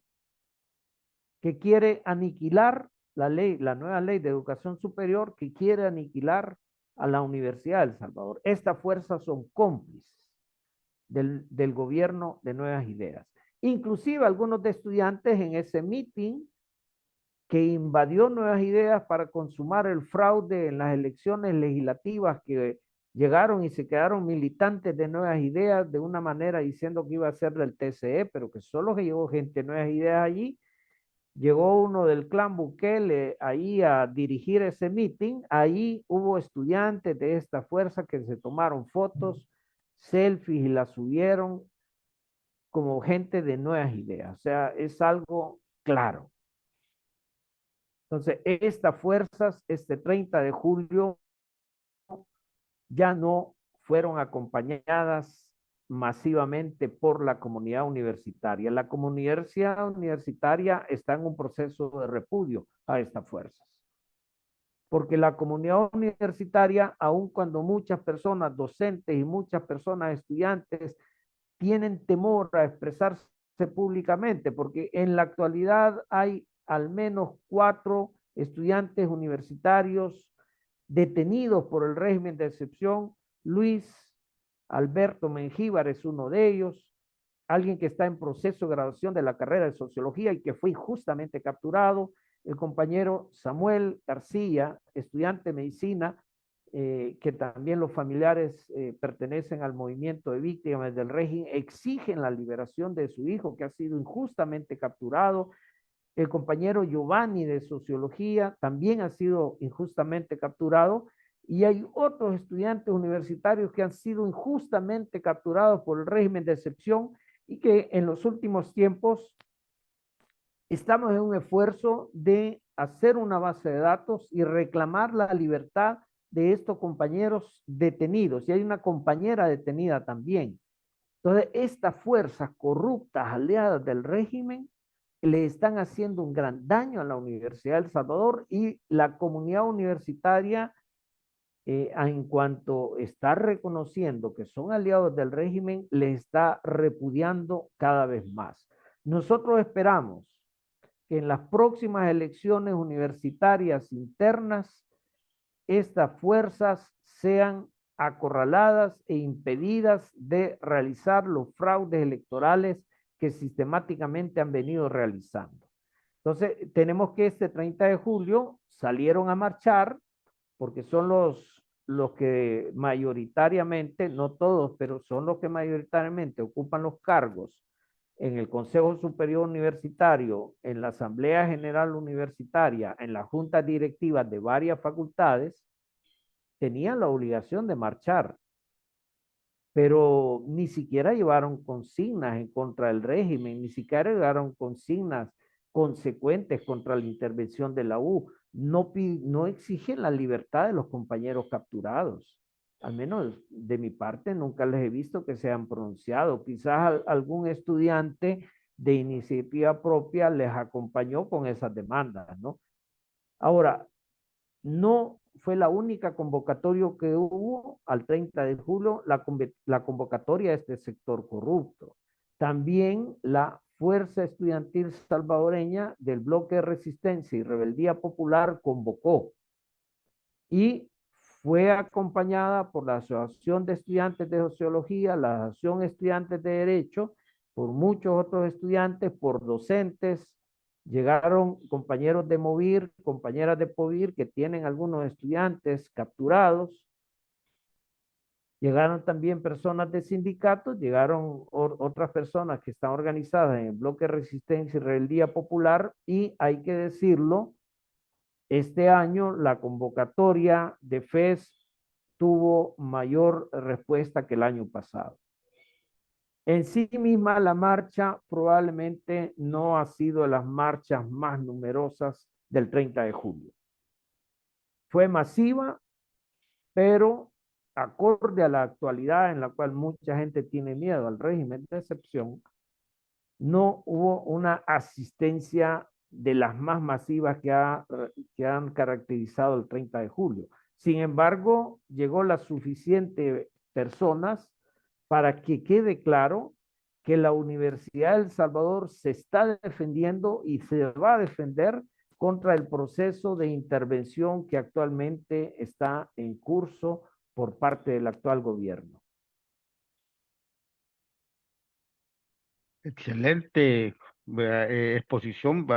que quiere aniquilar la ley, la nueva ley de educación superior que quiere aniquilar a la Universidad de El Salvador. Estas fuerzas son cómplices del gobierno de Nuevas Ideas. Inclusive algunos de estudiantes en ese meeting que invadió Nuevas Ideas para consumar el fraude en las elecciones legislativas que llegaron y se quedaron militantes de Nuevas Ideas de una manera diciendo que iba a ser del TCE, pero que solo que llegó gente de Nuevas Ideas allí. Llegó uno del clan Bukele ahí a dirigir ese meeting. Ahí hubo estudiantes de esta fuerza que se tomaron fotos, selfies y las subieron como gente de Nuevas Ideas. O sea, es algo claro. Entonces, estas fuerzas, este 30 de julio, ya no fueron acompañadas masivamente por la comunidad universitaria. La comunidad universitaria está en un proceso de repudio a estas fuerzas. Porque la comunidad universitaria, aun cuando muchas personas docentes y muchas personas estudiantes tienen temor a expresarse públicamente, porque en la actualidad hay al menos 4 estudiantes universitarios detenidos por el régimen de excepción. Luis Alberto Mengíbar es uno de ellos, alguien que está en proceso de graduación de la carrera de sociología y que fue injustamente capturado. El compañero Samuel García, estudiante de medicina, que también los familiares pertenecen al movimiento de víctimas del régimen, exigen la liberación de su hijo que ha sido injustamente capturado. El compañero Giovanni de sociología también ha sido injustamente capturado. Y hay otros estudiantes universitarios que han sido injustamente capturados por el régimen de excepción y que en los últimos tiempos estamos en un esfuerzo de hacer una base de datos y reclamar la libertad de estos compañeros detenidos. Y hay una compañera detenida también. Entonces, estas fuerzas corruptas aliadas del régimen le están haciendo un gran daño a la Universidad de El Salvador y la comunidad universitaria, en cuanto está reconociendo que son aliados del régimen, le está repudiando cada vez más. Nosotros esperamos que en las próximas elecciones universitarias internas, estas fuerzas sean acorraladas e impedidas de realizar los fraudes electorales que sistemáticamente han venido realizando. Entonces, tenemos que este 30 de julio salieron a marchar, porque son los que mayoritariamente, no todos, pero son los que mayoritariamente ocupan los cargos en el Consejo Superior Universitario, en la Asamblea General Universitaria, en las juntas directivas de varias facultades, tenían la obligación de marchar, pero ni siquiera llevaron consignas en contra del régimen, ni siquiera llevaron consignas consecuentes contra la intervención de la U. No exigen la libertad de los compañeros capturados. Al menos de mi parte nunca les he visto que se han pronunciado. Quizás algún estudiante de iniciativa propia les acompañó con esas demandas, ¿no? Ahora, no fue la única convocatoria que hubo al 30 de julio, la convocatoria de este sector corrupto. También la Fuerza Estudiantil Salvadoreña del Bloque de Resistencia y Rebeldía Popular convocó y fue acompañada por la Asociación de Estudiantes de Sociología, la Asociación de Estudiantes de Derecho, por muchos otros estudiantes, por docentes. Llegaron compañeros de Movir, compañeras de Povir, que tienen algunos estudiantes capturados. Llegaron también personas de sindicatos, llegaron otras personas que están organizadas en el bloque de resistencia y rebeldía popular y hay que decirlo, este año la convocatoria de FES tuvo mayor respuesta que el año pasado. En sí misma la marcha probablemente no ha sido de las marchas más numerosas del 30 de julio. Fue masiva, pero acorde a la actualidad en la cual mucha gente tiene miedo al régimen de excepción, no hubo una asistencia de las más masivas que han caracterizado el 30 de julio. Sin embargo, llegó las suficientes personas para que quede claro que la Universidad de El Salvador se está defendiendo y se va a defender contra el proceso de intervención que actualmente está en curso por parte del actual gobierno. Excelente exposición,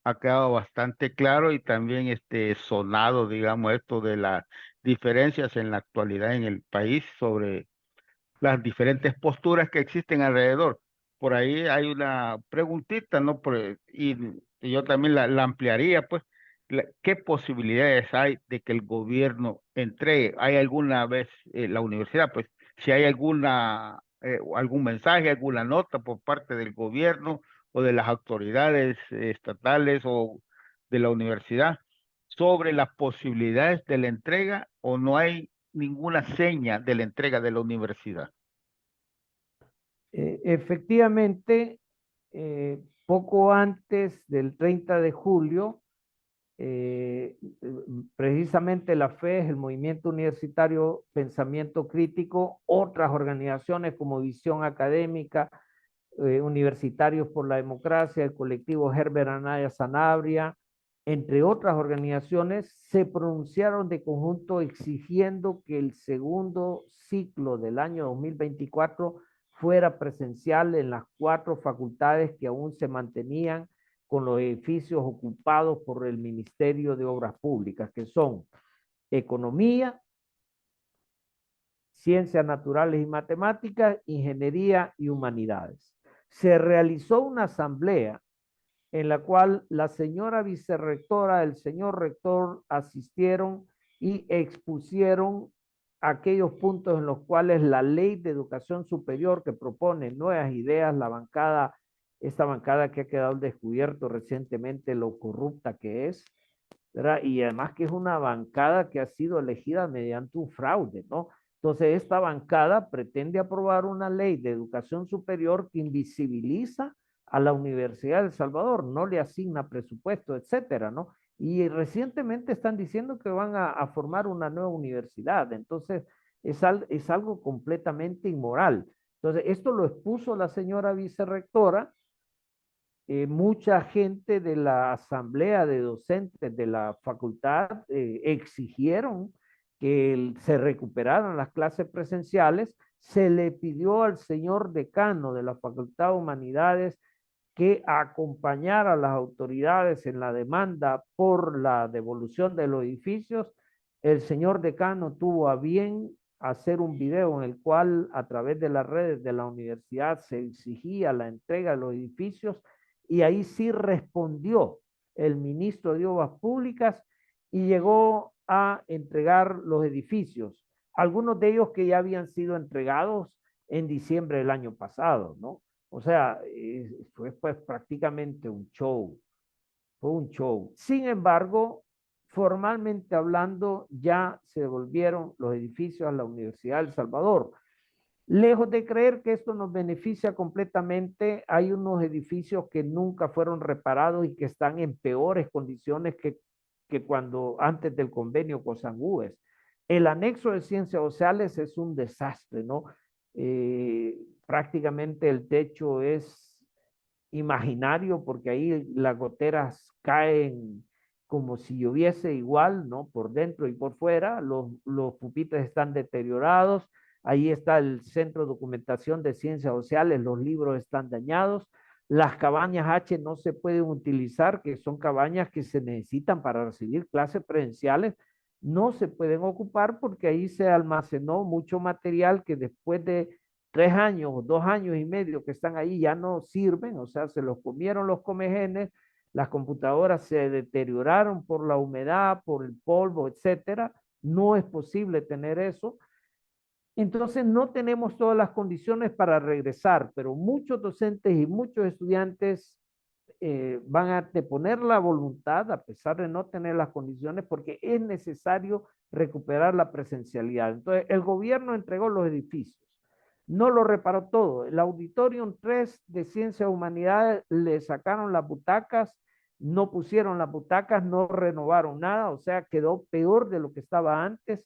ha quedado bastante claro y también sonado, digamos, esto de las diferencias en la actualidad en el país sobre las diferentes posturas que existen alrededor. Por ahí hay una preguntita, ¿no? Y yo también la ampliaría, pues, ¿qué posibilidades hay de que el gobierno entregue? ¿Hay alguna vez la universidad, pues, si hay algún mensaje, alguna nota por parte del gobierno o de las autoridades estatales o de la universidad sobre las posibilidades de la entrega o no hay ninguna seña de la entrega de la universidad? Efectivamente, poco antes del 30 de julio, precisamente la FES, el Movimiento Universitario Pensamiento Crítico, otras organizaciones como Visión Académica, Universitarios por la Democracia, el colectivo Herbert Anaya Sanabria, entre otras organizaciones, se pronunciaron de conjunto exigiendo que el segundo ciclo del año 2024 fuera presencial en las 4 facultades que aún se mantenían con los edificios ocupados por el Ministerio de Obras Públicas, que son Economía, Ciencias Naturales y Matemáticas, Ingeniería y Humanidades. Se realizó una asamblea en la cual la señora vicerrectora, el señor rector asistieron y expusieron aquellos puntos en los cuales la ley de educación superior que propone nuevas ideas, esta bancada que ha quedado al descubierto recientemente lo corrupta que es, ¿verdad? Y además que es una bancada que ha sido elegida mediante un fraude, ¿no? Entonces, esta bancada pretende aprobar una ley de educación superior que invisibiliza a la Universidad de El Salvador, no le asigna presupuesto, etcétera, ¿no? Y recientemente están diciendo que van a formar una nueva universidad. Entonces, es algo completamente inmoral. Entonces, esto lo expuso la señora vicerrectora. Mucha gente de la asamblea de docentes de la facultad exigieron que se recuperaran las clases presenciales. Se le pidió al señor decano de la Facultad de Humanidades que acompañara a las autoridades en la demanda por la devolución de los edificios. El señor decano tuvo a bien hacer un video en el cual a través de las redes de la universidad se exigía la entrega de los edificios y ahí sí respondió el ministro de Obras Públicas y llegó a entregar los edificios, algunos de ellos que ya habían sido entregados en diciembre del año pasado, ¿no? O sea, fue pues prácticamente un show, fue un show. Sin embargo, formalmente hablando, ya se devolvieron los edificios a la Universidad de El Salvador. Lejos de creer que esto nos beneficia completamente, hay unos edificios que nunca fueron reparados y que están en peores condiciones que cuando antes del convenio COSANGUES. El anexo de ciencias sociales es un desastre, ¿no? Prácticamente el techo es imaginario porque ahí las goteras caen como si lloviese igual, ¿no? Por dentro y por fuera, los pupitres están deteriorados. Ahí está el Centro de Documentación de Ciencias Sociales, los libros están dañados. Las cabañas H no se pueden utilizar, que son cabañas que se necesitan para recibir clases presenciales, no se pueden ocupar porque ahí se almacenó mucho material que después de 3 años o 2 años y medio que están ahí ya no sirven, o sea, se los comieron los comegenes, las computadoras se deterioraron por la humedad, por el polvo, etcétera. No es posible tener eso. Entonces no tenemos todas las condiciones para regresar, pero muchos docentes y muchos estudiantes van a poner la voluntad a pesar de no tener las condiciones porque es necesario recuperar la presencialidad. Entonces el gobierno entregó los edificios, no lo reparó todo. El Auditorium 3 de Ciencias Humanidades le sacaron las butacas, no pusieron las butacas, no renovaron nada, o sea, quedó peor de lo que estaba antes.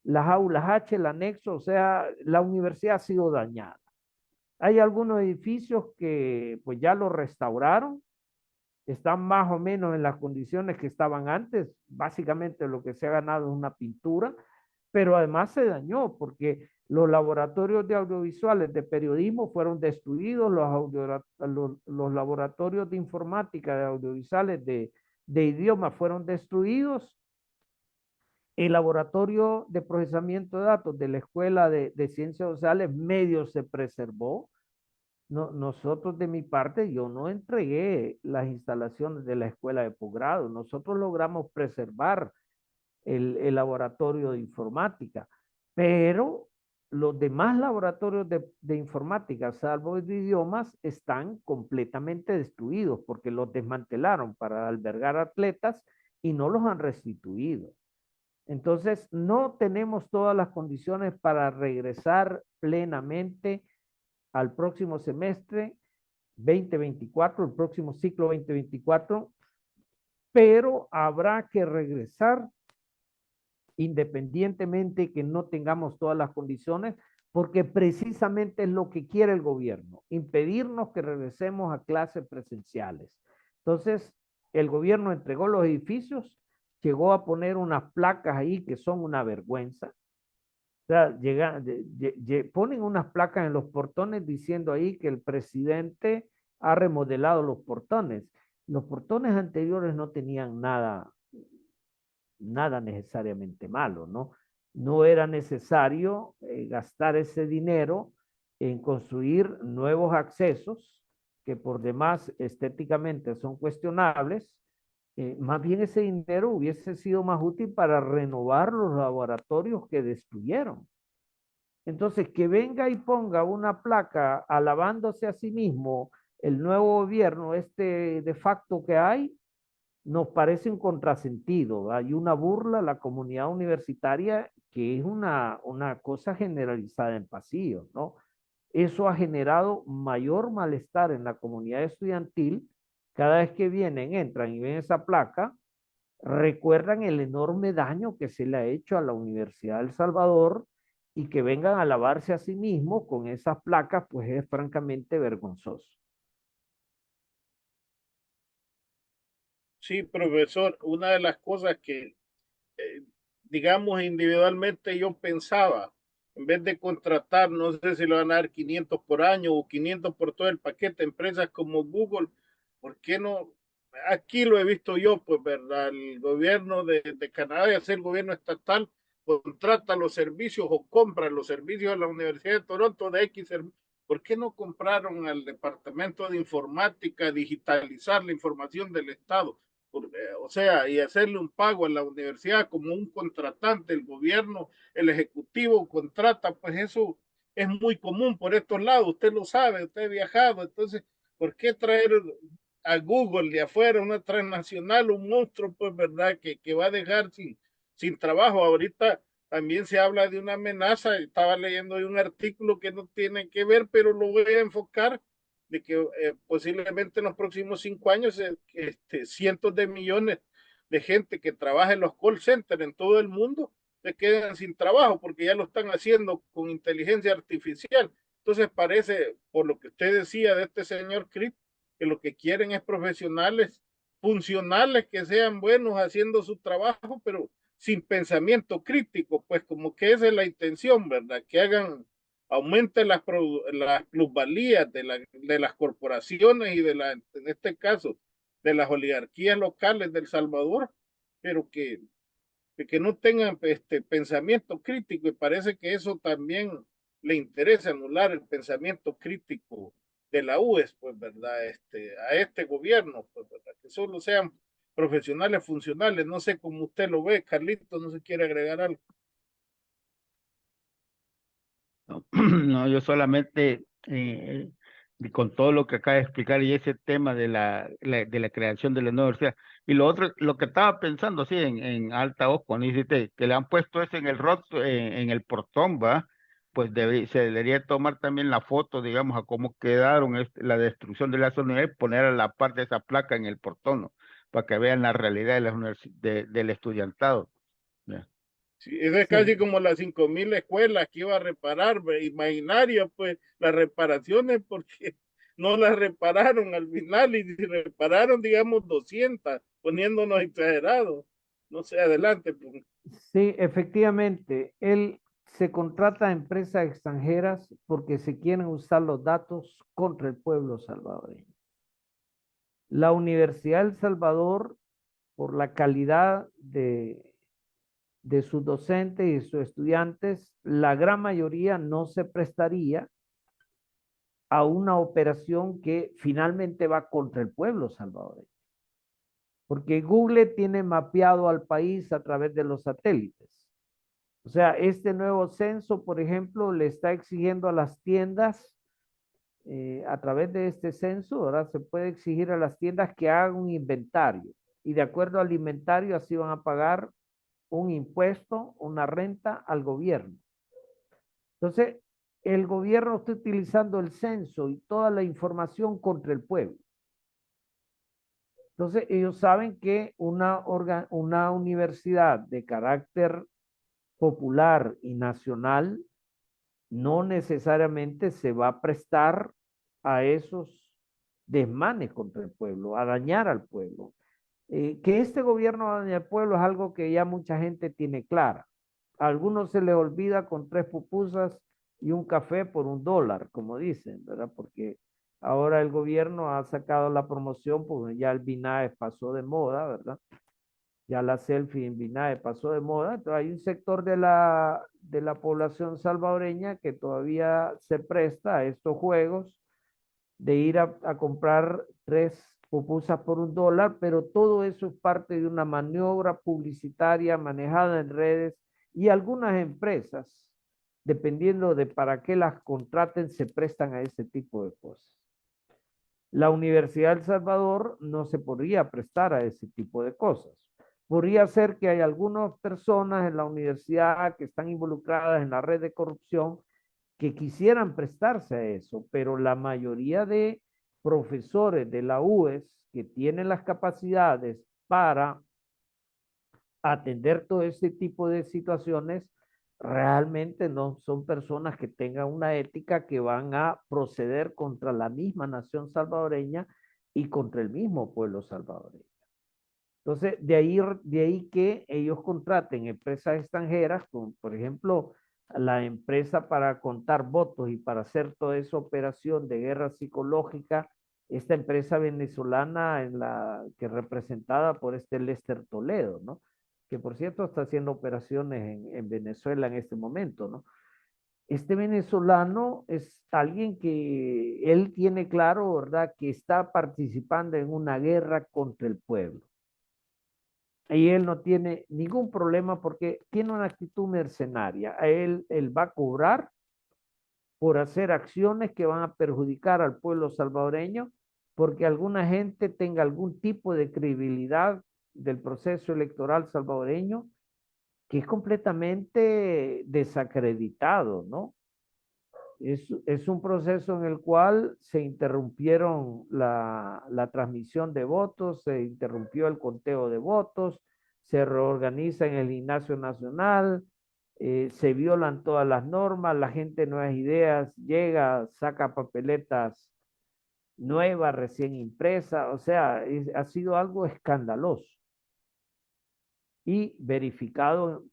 Las aulas H, el anexo, o sea, la universidad ha sido dañada. Hay algunos edificios que pues ya lo restauraron, están más o menos en las condiciones que estaban antes. Básicamente lo que se ha ganado es una pintura, pero además se dañó porque los laboratorios de audiovisuales de periodismo fueron destruidos, los laboratorios de informática de audiovisuales de idioma fueron destruidos, el laboratorio de procesamiento de datos de la Escuela de Ciencias Sociales medio se preservó. No, nosotros de mi parte, yo no entregué las instalaciones de la escuela de posgrado. Nosotros logramos preservar el laboratorio de informática, pero los demás laboratorios de informática, salvo el de idiomas, están completamente destruidos porque los desmantelaron para albergar atletas y no los han restituido. Entonces, no tenemos todas las condiciones para regresar plenamente al próximo semestre 2024, el próximo ciclo 2024, pero habrá que regresar independientemente que no tengamos todas las condiciones, porque precisamente es lo que quiere el gobierno, impedirnos que regresemos a clases presenciales. Entonces, el gobierno entregó los edificios, llegó a poner unas placas ahí que son una vergüenza. O sea, ponen unas placas en los portones diciendo ahí que el presidente ha remodelado los portones. Los portones anteriores no tenían nada necesariamente malo, ¿no? No era necesario gastar ese dinero en construir nuevos accesos que por demás estéticamente son cuestionables. Más bien ese dinero hubiese sido más útil para renovar los laboratorios que destruyeron. Entonces, que venga y ponga una placa alabándose a sí mismo el nuevo gobierno, este de facto que hay, nos parece un contrasentido. Hay una burla a la comunidad universitaria que es una cosa generalizada en pasillos, ¿no? Eso ha generado mayor malestar en la comunidad estudiantil. Cada vez que vienen, entran y ven esa placa, recuerdan el enorme daño que se le ha hecho a la Universidad de El Salvador y que vengan a alabarse a sí mismos con esas placas, pues es francamente vergonzoso. Sí, profesor, una de las cosas que, eh, digamos, individualmente yo pensaba, en vez de contratar, no sé si lo van a dar 500 por año o 500 por todo el paquete, empresas como Google, ¿por qué no? Aquí lo he visto yo, pues, ¿verdad? El gobierno de Canadá, ya sea el gobierno estatal, contrata los servicios o compra los servicios de la Universidad de Toronto de X. ¿Por qué no compraron al Departamento de Informática, digitalizar la información del Estado? O sea, y hacerle un pago a la universidad como un contratante, el gobierno, el ejecutivo contrata, pues eso es muy común por estos lados, usted lo sabe, usted ha viajado, entonces, ¿por qué traer a Google de afuera, una transnacional, un monstruo, pues, verdad, que va a dejar sin trabajo? Ahorita también se habla de una amenaza, estaba leyendo de un artículo que no tiene que ver, pero lo voy a enfocar de que posiblemente en los próximos 5 años cientos de millones de gente que trabaja en los call centers en todo el mundo se quedan sin trabajo porque ya lo están haciendo con inteligencia artificial. Entonces parece, por lo que usted decía de este señor Crip, que lo que quieren es profesionales funcionales que sean buenos haciendo su trabajo, pero sin pensamiento crítico, pues como que esa es la intención, ¿verdad? Que hagan aumente las plusvalías de las corporaciones y en este caso, de las oligarquías locales del Salvador, pero que de que no tengan pensamiento crítico, y parece que eso también le interesa anular el pensamiento crítico de la UES, pues, ¿verdad? A este gobierno, pues, ¿verdad? Que solo sean profesionales funcionales. No sé cómo usted lo ve, Carlitos, no se quiere agregar algo. No, no, yo solamente y con todo lo que acaba de explicar y ese tema de de la creación de la nueva universidad. Y lo otro, lo que estaba pensando, sí, en Alta Voz, cuando dijiste que le han puesto eso en el en el portón, ¿va? Pues se debería tomar también la foto, digamos, a cómo quedaron la destrucción de las unidades, poner a la par de esa placa en el portón, ¿no? Para que vean la realidad de del estudiantado. ¿Ya? Sí, eso es Sí, casi como las 5.000 escuelas que iba a reparar, imaginario, pues, las reparaciones, porque no las repararon al final, y si repararon, digamos, 200, poniéndonos exagerados. No sé, adelante, pues. sí, efectivamente, él se contrata a empresas extranjeras porque se quieren usar los datos contra el pueblo salvadoreño. La Universidad de El Salvador, por la calidad de sus docentes y sus estudiantes, la gran mayoría no se prestaría a una operación que finalmente va contra el pueblo salvadoreño. Porque Google tiene mapeado al país a través de los satélites. O sea, este nuevo censo, por ejemplo, le está exigiendo a las tiendas, a través de este censo, ahora se puede exigir a las tiendas que hagan un inventario. Y de acuerdo al inventario, así van a pagar un impuesto, una renta al gobierno. Entonces, el gobierno está utilizando el censo y toda la información contra el pueblo. Entonces, ellos saben que una universidad de carácter popular y nacional no necesariamente se va a prestar a esos desmanes contra el pueblo, a dañar al pueblo. Que este gobierno daña al pueblo es algo que ya mucha gente tiene clara. A algunos se les olvida con 3 pupusas y un café por $1, como dicen, ¿verdad? Porque ahora el gobierno ha sacado la promoción, porque ya el Binae pasó de moda, ¿verdad? Ya la selfie en Binae pasó de moda. Entonces hay un sector de la población salvadoreña que todavía se presta a estos juegos de ir a comprar 3 pupusas por $1, pero todo eso es parte de una maniobra publicitaria manejada en redes, y algunas empresas, dependiendo de para qué las contraten, se prestan a ese tipo de cosas. La Universidad de El Salvador no se podría prestar a ese tipo de cosas. Podría ser que hay algunas personas en la universidad que están involucradas en la red de corrupción que quisieran prestarse a eso, pero la mayoría de profesores de la UES que tienen las capacidades para atender todo ese tipo de situaciones realmente no son personas que tengan una ética que van a proceder contra la misma nación salvadoreña y contra el mismo pueblo salvadoreño. Entonces, de ahí que ellos contraten empresas extranjeras, como por ejemplo la empresa para contar votos y para hacer toda esa operación de guerra psicológica, esta empresa venezolana que representada por este Lester Toledo, ¿no? Que por cierto está haciendo operaciones en Venezuela en este momento, ¿no? Este venezolano es alguien que él tiene claro, ¿verdad?, que está participando en una guerra contra el pueblo. Y él no tiene ningún problema porque tiene una actitud mercenaria. Él va a cobrar por hacer acciones que van a perjudicar al pueblo salvadoreño, porque alguna gente tenga algún tipo de credibilidad del proceso electoral salvadoreño que es completamente desacreditado, ¿no? Es un proceso en el cual se interrumpieron la transmisión de votos, se interrumpió el conteo de votos, se reorganiza en el Gimnasio Nacional, se violan todas las normas, la gente nuevas ideas llega, saca papeletas nuevas, recién impresas, o sea, ha sido algo escandaloso y verificado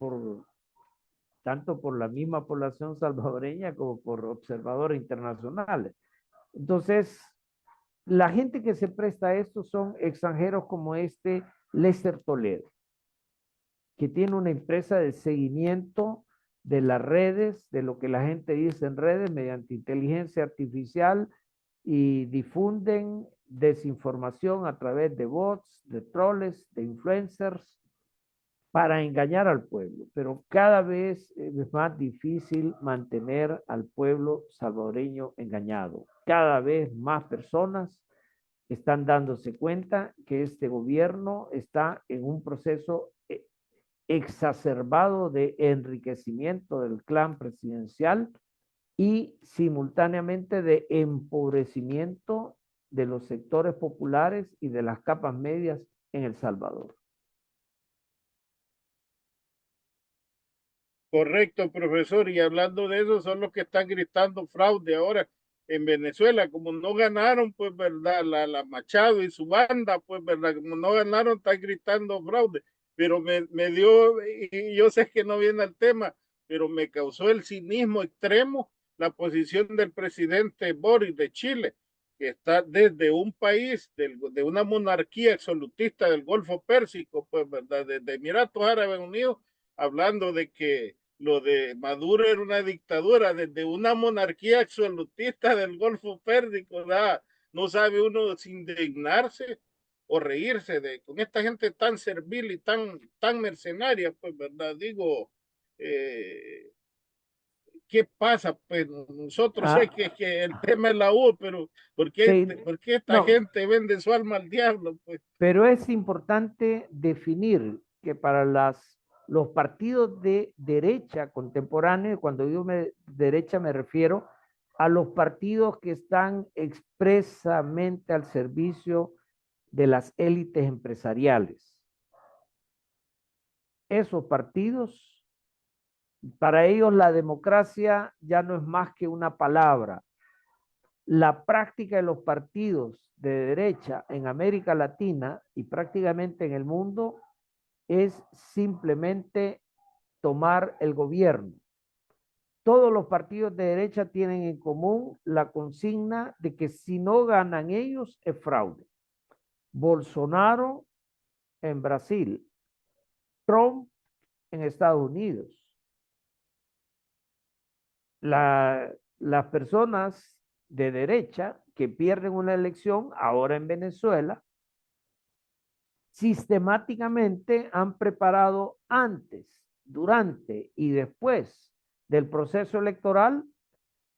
tanto por la misma población salvadoreña como por observadores internacionales. Entonces, la gente que se presta a esto son extranjeros como este Lester Toledo. que tiene una empresa de seguimiento de las redes, de lo que la gente dice en redes mediante inteligencia artificial y difunden desinformación a través de bots, de troles, de influencers para engañar al pueblo. Pero cada vez es más difícil mantener al pueblo salvadoreño engañado. Cada vez más personas están dándose cuenta que este gobierno está en un proceso exacerbado de enriquecimiento del clan presidencial y simultáneamente de empobrecimiento de los sectores populares y de las capas medias en El Salvador. Correcto, profesor. Y hablando de eso, son los que están gritando fraude ahora en Venezuela. Como no ganaron, pues, ¿verdad? La Machado y su banda, pues, ¿verdad? Como no ganaron, están gritando fraude. Pero me dio, y yo sé que no viene al tema, pero me causó el cinismo extremo la posición del presidente Boris de Chile, que está desde un país, de una monarquía absolutista del Golfo Pérsico, pues, ¿verdad? Desde Emiratos Árabes Unidos, hablando de que lo de Maduro era una dictadura, desde una monarquía absolutista del Golfo Pérsico, ¿verdad? No sabe uno si indignarse o reírse de con esta gente tan servil y tan mercenaria, pues, ¿verdad? Digo, eh, ¿qué pasa? Pues nosotros sé que el tema es la U, pero Sí, ¿por qué esta no, gente vende su alma al diablo? Pues pero es importante definir que para los partidos de derecha contemporáneos, cuando digo derecha me refiero a los partidos que están expresamente al servicio de las élites empresariales. Esos partidos, para ellos la democracia ya no es más que una palabra. La práctica de los partidos de derecha en América Latina y prácticamente en el mundo es simplemente tomar el gobierno. Todos los partidos de derecha tienen en común la consigna de que si no ganan ellos es fraude. Bolsonaro en Brasil, Trump en Estados Unidos. Las personas de derecha que pierden una elección ahora en Venezuela sistemáticamente han preparado antes, durante y después del proceso electoral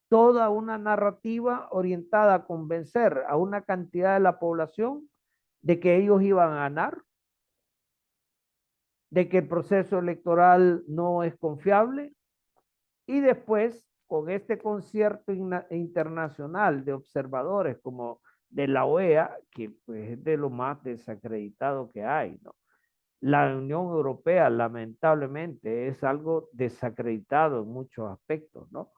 toda una narrativa orientada a convencer a una cantidad de la población de que ellos iban a ganar, de que el proceso electoral no es confiable y después con este concierto internacional de observadores como de la OEA, que pues, es de lo más desacreditado que hay, ¿no? La Unión Europea, lamentablemente, es algo desacreditado en muchos aspectos, ¿no?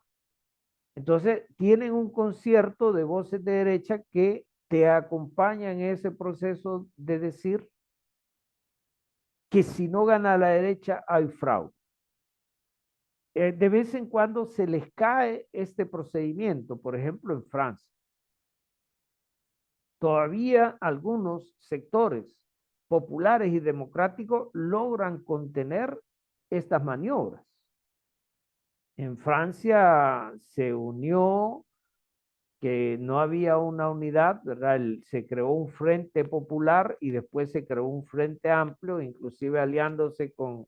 Entonces, tienen un concierto de voces de derecha que te acompañan en ese proceso de decir que si no gana la derecha hay fraude. De vez en cuando se les cae este procedimiento, por ejemplo, en Francia. Todavía algunos sectores populares y democráticos logran contener estas maniobras. En Francia se unió, que no había una unidad, ¿verdad? Se creó un frente popular y después se creó un frente amplio, inclusive aliándose con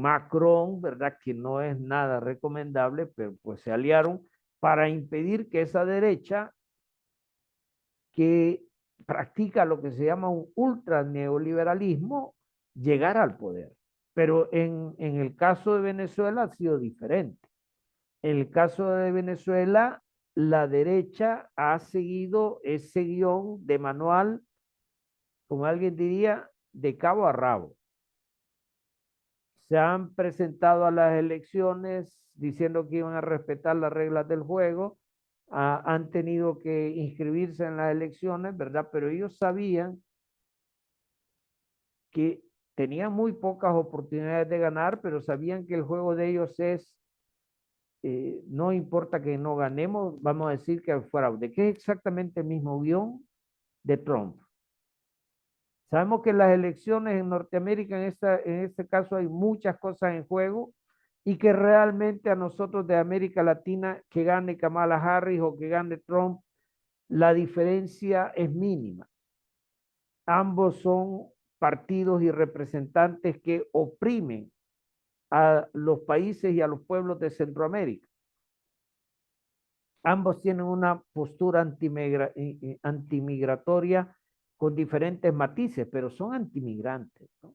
Macron, ¿verdad? Que no es nada recomendable, pero pues se aliaron para impedir que esa derecha que practica lo que se llama un ultra neoliberalismo llegara al poder. Pero en el caso de Venezuela ha sido diferente. En el caso de Venezuela, la derecha ha seguido ese guión de manual, como alguien diría, de cabo a rabo. Se han presentado a las elecciones diciendo que iban a respetar las reglas del juego, han tenido que inscribirse en las elecciones, ¿verdad? Pero ellos sabían que tenían muy pocas oportunidades de ganar, pero sabían que el juego de ellos es, no importa que no ganemos, vamos a decir que fuera, ¿de qué es exactamente el mismo guión de Trump? Sabemos que las elecciones en Norteamérica, en este caso, hay muchas cosas en juego y que realmente a nosotros de América Latina, que gane Kamala Harris o que gane Trump, la diferencia es mínima. Ambos son partidos y representantes que oprimen a los países y a los pueblos de Centroamérica. Ambos tienen una postura antimigratoria con diferentes matices, pero son antimigrantes, ¿no?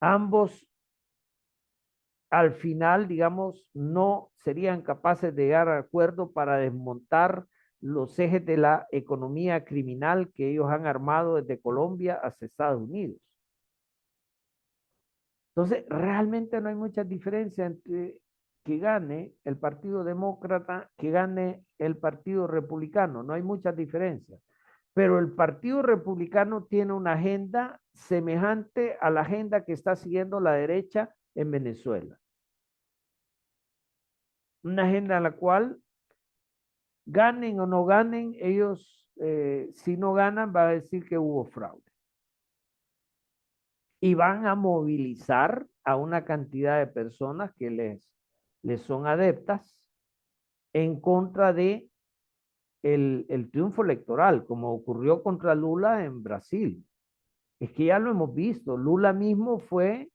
Ambos al final, digamos, no serían capaces de llegar a acuerdo para desmontar los ejes de la economía criminal que ellos han armado desde Colombia hacia Estados Unidos. Entonces, realmente no hay mucha diferencia entre que gane el Partido Demócrata, que gane el Partido Republicano. No hay muchas diferencias. Pero el Partido Republicano tiene una agenda semejante a la agenda que está siguiendo la derecha en Venezuela. Una agenda en la cual ganen o no ganen, ellos, si no ganan, va a decir que hubo fraude. Y van a movilizar a una cantidad de personas que les son adeptas en contra de el triunfo electoral, como ocurrió contra Lula en Brasil. Es que ya lo hemos visto. Lula mismo fue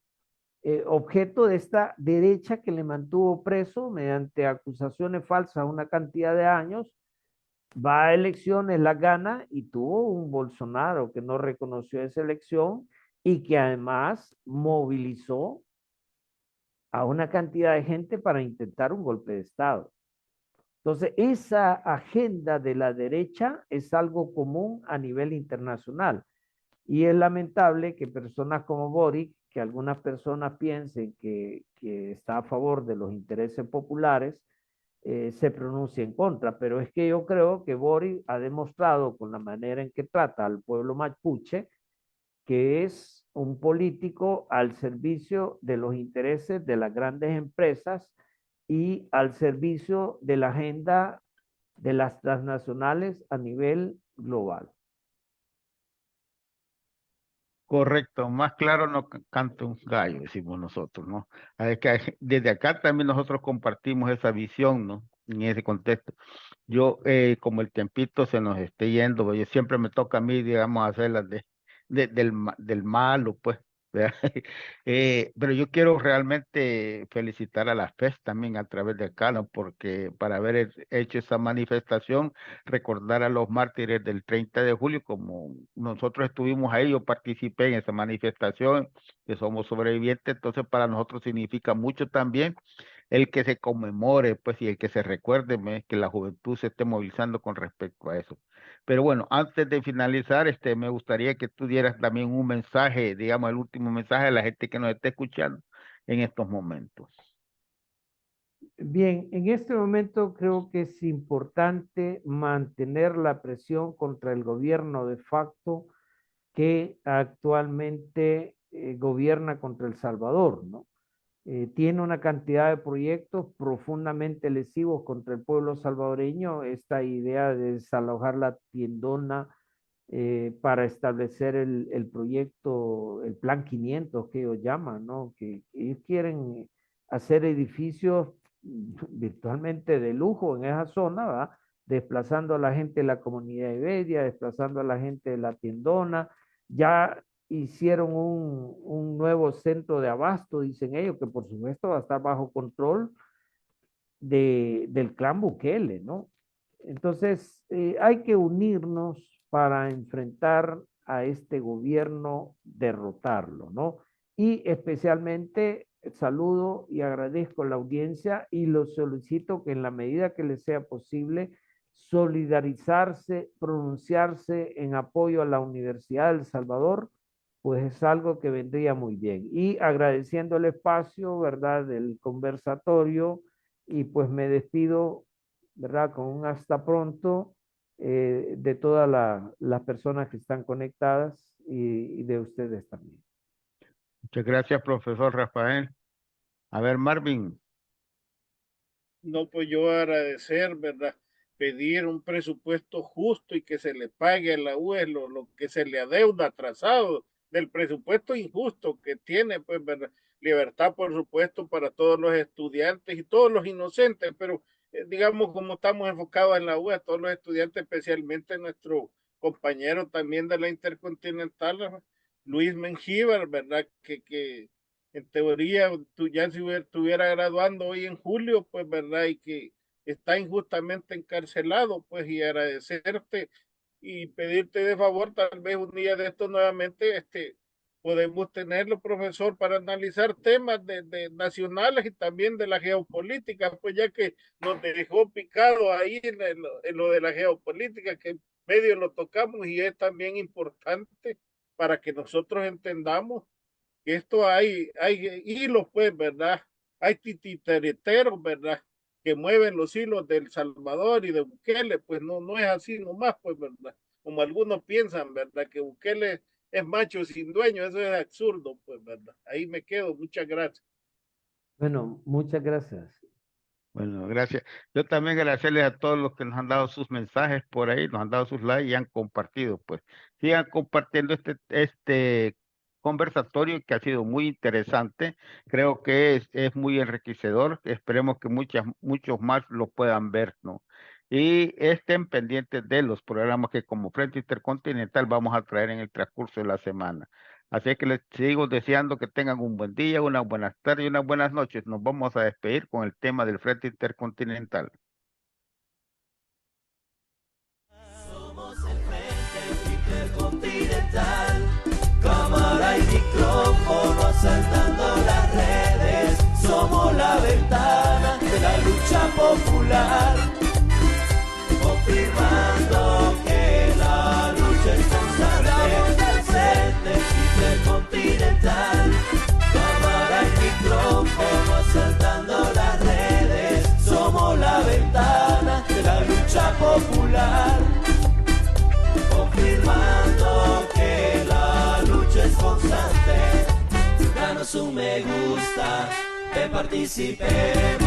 objeto de esta derecha que le mantuvo preso mediante acusaciones falsas una cantidad de años. Va a elecciones, la gana y tuvo un Bolsonaro que no reconoció esa elección y que además movilizó a una cantidad de gente para intentar un golpe de Estado. Entonces, esa agenda de la derecha es algo común a nivel internacional. Y es lamentable que personas como Boric, que algunas personas piensen que está a favor de los intereses populares, se pronuncie en contra. Pero es que yo creo que Boric ha demostrado con la manera en que trata al pueblo mapuche que es un político al servicio de los intereses de las grandes empresas y al servicio de la agenda de las transnacionales a nivel global. Correcto, más claro no canta un gallo, decimos nosotros, ¿no? Es que desde acá también nosotros compartimos esa visión, ¿no? En ese contexto. Yo, como el tiempito se nos esté yendo, pues, yo siempre me toca a mí, digamos, hacer las del malo, pues, ¿verdad? Pero yo quiero realmente felicitar a las FES también a través de acá, ¿no? Porque para haber hecho esa manifestación, recordar a los mártires del 30 de julio, como nosotros estuvimos ahí, yo participé en esa manifestación, que somos sobrevivientes, entonces para nosotros significa mucho también el que se conmemore, pues, y el que se recuerde, que la juventud se esté movilizando con respecto a eso. Pero bueno, antes de finalizar, me gustaría que tú dieras también un mensaje, digamos, el último mensaje a la gente que nos esté escuchando en estos momentos. Bien, en este momento creo que es importante mantener la presión contra el gobierno de facto que actualmente gobierna contra El Salvador, ¿no? Tiene una cantidad de proyectos profundamente lesivos contra el pueblo salvadoreño. Esta idea de desalojar la tiendona para establecer el proyecto, el Plan 500 que ellos llaman, ¿no? Que ellos quieren hacer edificios virtualmente de lujo en esa zona, ¿verdad? Desplazando a la gente de la comunidad iberia, desplazando a la gente de la tiendona. Ya hicieron un nuevo centro de abasto, dicen ellos, que por supuesto va a estar bajo control del clan Bukele, ¿no? Entonces, hay que unirnos para enfrentar a este gobierno, derrotarlo, ¿no? Y especialmente saludo y agradezco a la audiencia y los solicito que en la medida que les sea posible solidarizarse, pronunciarse en apoyo a la Universidad de El Salvador, pues es algo que vendría muy bien. Y agradeciendo el espacio, ¿verdad?, del conversatorio, y pues me despido, ¿verdad?, con un hasta pronto de todas las personas que están conectadas y de ustedes también. Muchas gracias, profesor Rafael. A ver, Marvin. No, pues yo agradecer, ¿verdad? pedir un presupuesto justo y que se le pague a la UE lo que se le adeuda atrasado del presupuesto injusto que tiene, pues, ¿verdad? Libertad, por supuesto, para todos los estudiantes y todos los inocentes, pero digamos, como estamos enfocados en la UE, todos los estudiantes, especialmente nuestro compañero también de la Intercontinental, Luis Mengíbar, ¿verdad? Que en teoría tú ya si estuviera graduando hoy en julio, pues, ¿verdad? Y que está injustamente encarcelado, pues, y agradecerte y pedirte de favor, tal vez un día de esto nuevamente, podemos tenerlo, profesor, para analizar temas de nacionales y también de la geopolítica, pues ya que nos dejó picado ahí en lo de la geopolítica, que medio lo tocamos y es también importante para que nosotros entendamos que esto hay hilos, pues, ¿verdad? Hay tititereteros, ¿verdad? Que mueven los hilos de El Salvador y de Bukele, pues no es así nomás, pues, ¿verdad? Como algunos piensan, ¿verdad? Que Bukele es macho sin dueño, eso es absurdo, pues, ¿verdad? Ahí me quedo, muchas gracias. Bueno, muchas gracias. Bueno, gracias. Yo también agradecerles a todos los que nos han dado sus mensajes por ahí, nos han dado sus likes y han compartido. Pues sigan compartiendo este conversatorio que ha sido muy interesante. Creo que es muy enriquecedor. Esperemos que muchos más lo puedan ver, ¿no? Y estén pendientes de los programas que como Frente Intercontinental vamos a traer en el transcurso de la semana. Así que les sigo deseando que tengan un buen día, unas buenas tardes y unas buenas noches. Nos vamos a despedir con el tema del Frente Intercontinental. Somos el Frente Intercontinental, cámara y micrófono asaltando las redes. Somos la ventana de la lucha popular, confirmando que la lucha es constante. Frente Intercontinental, cámara y micrófono asaltando las redes. Somos la ventana de la lucha popular, confirmando que la lucha es constante. Danos un me gusta, que participemos.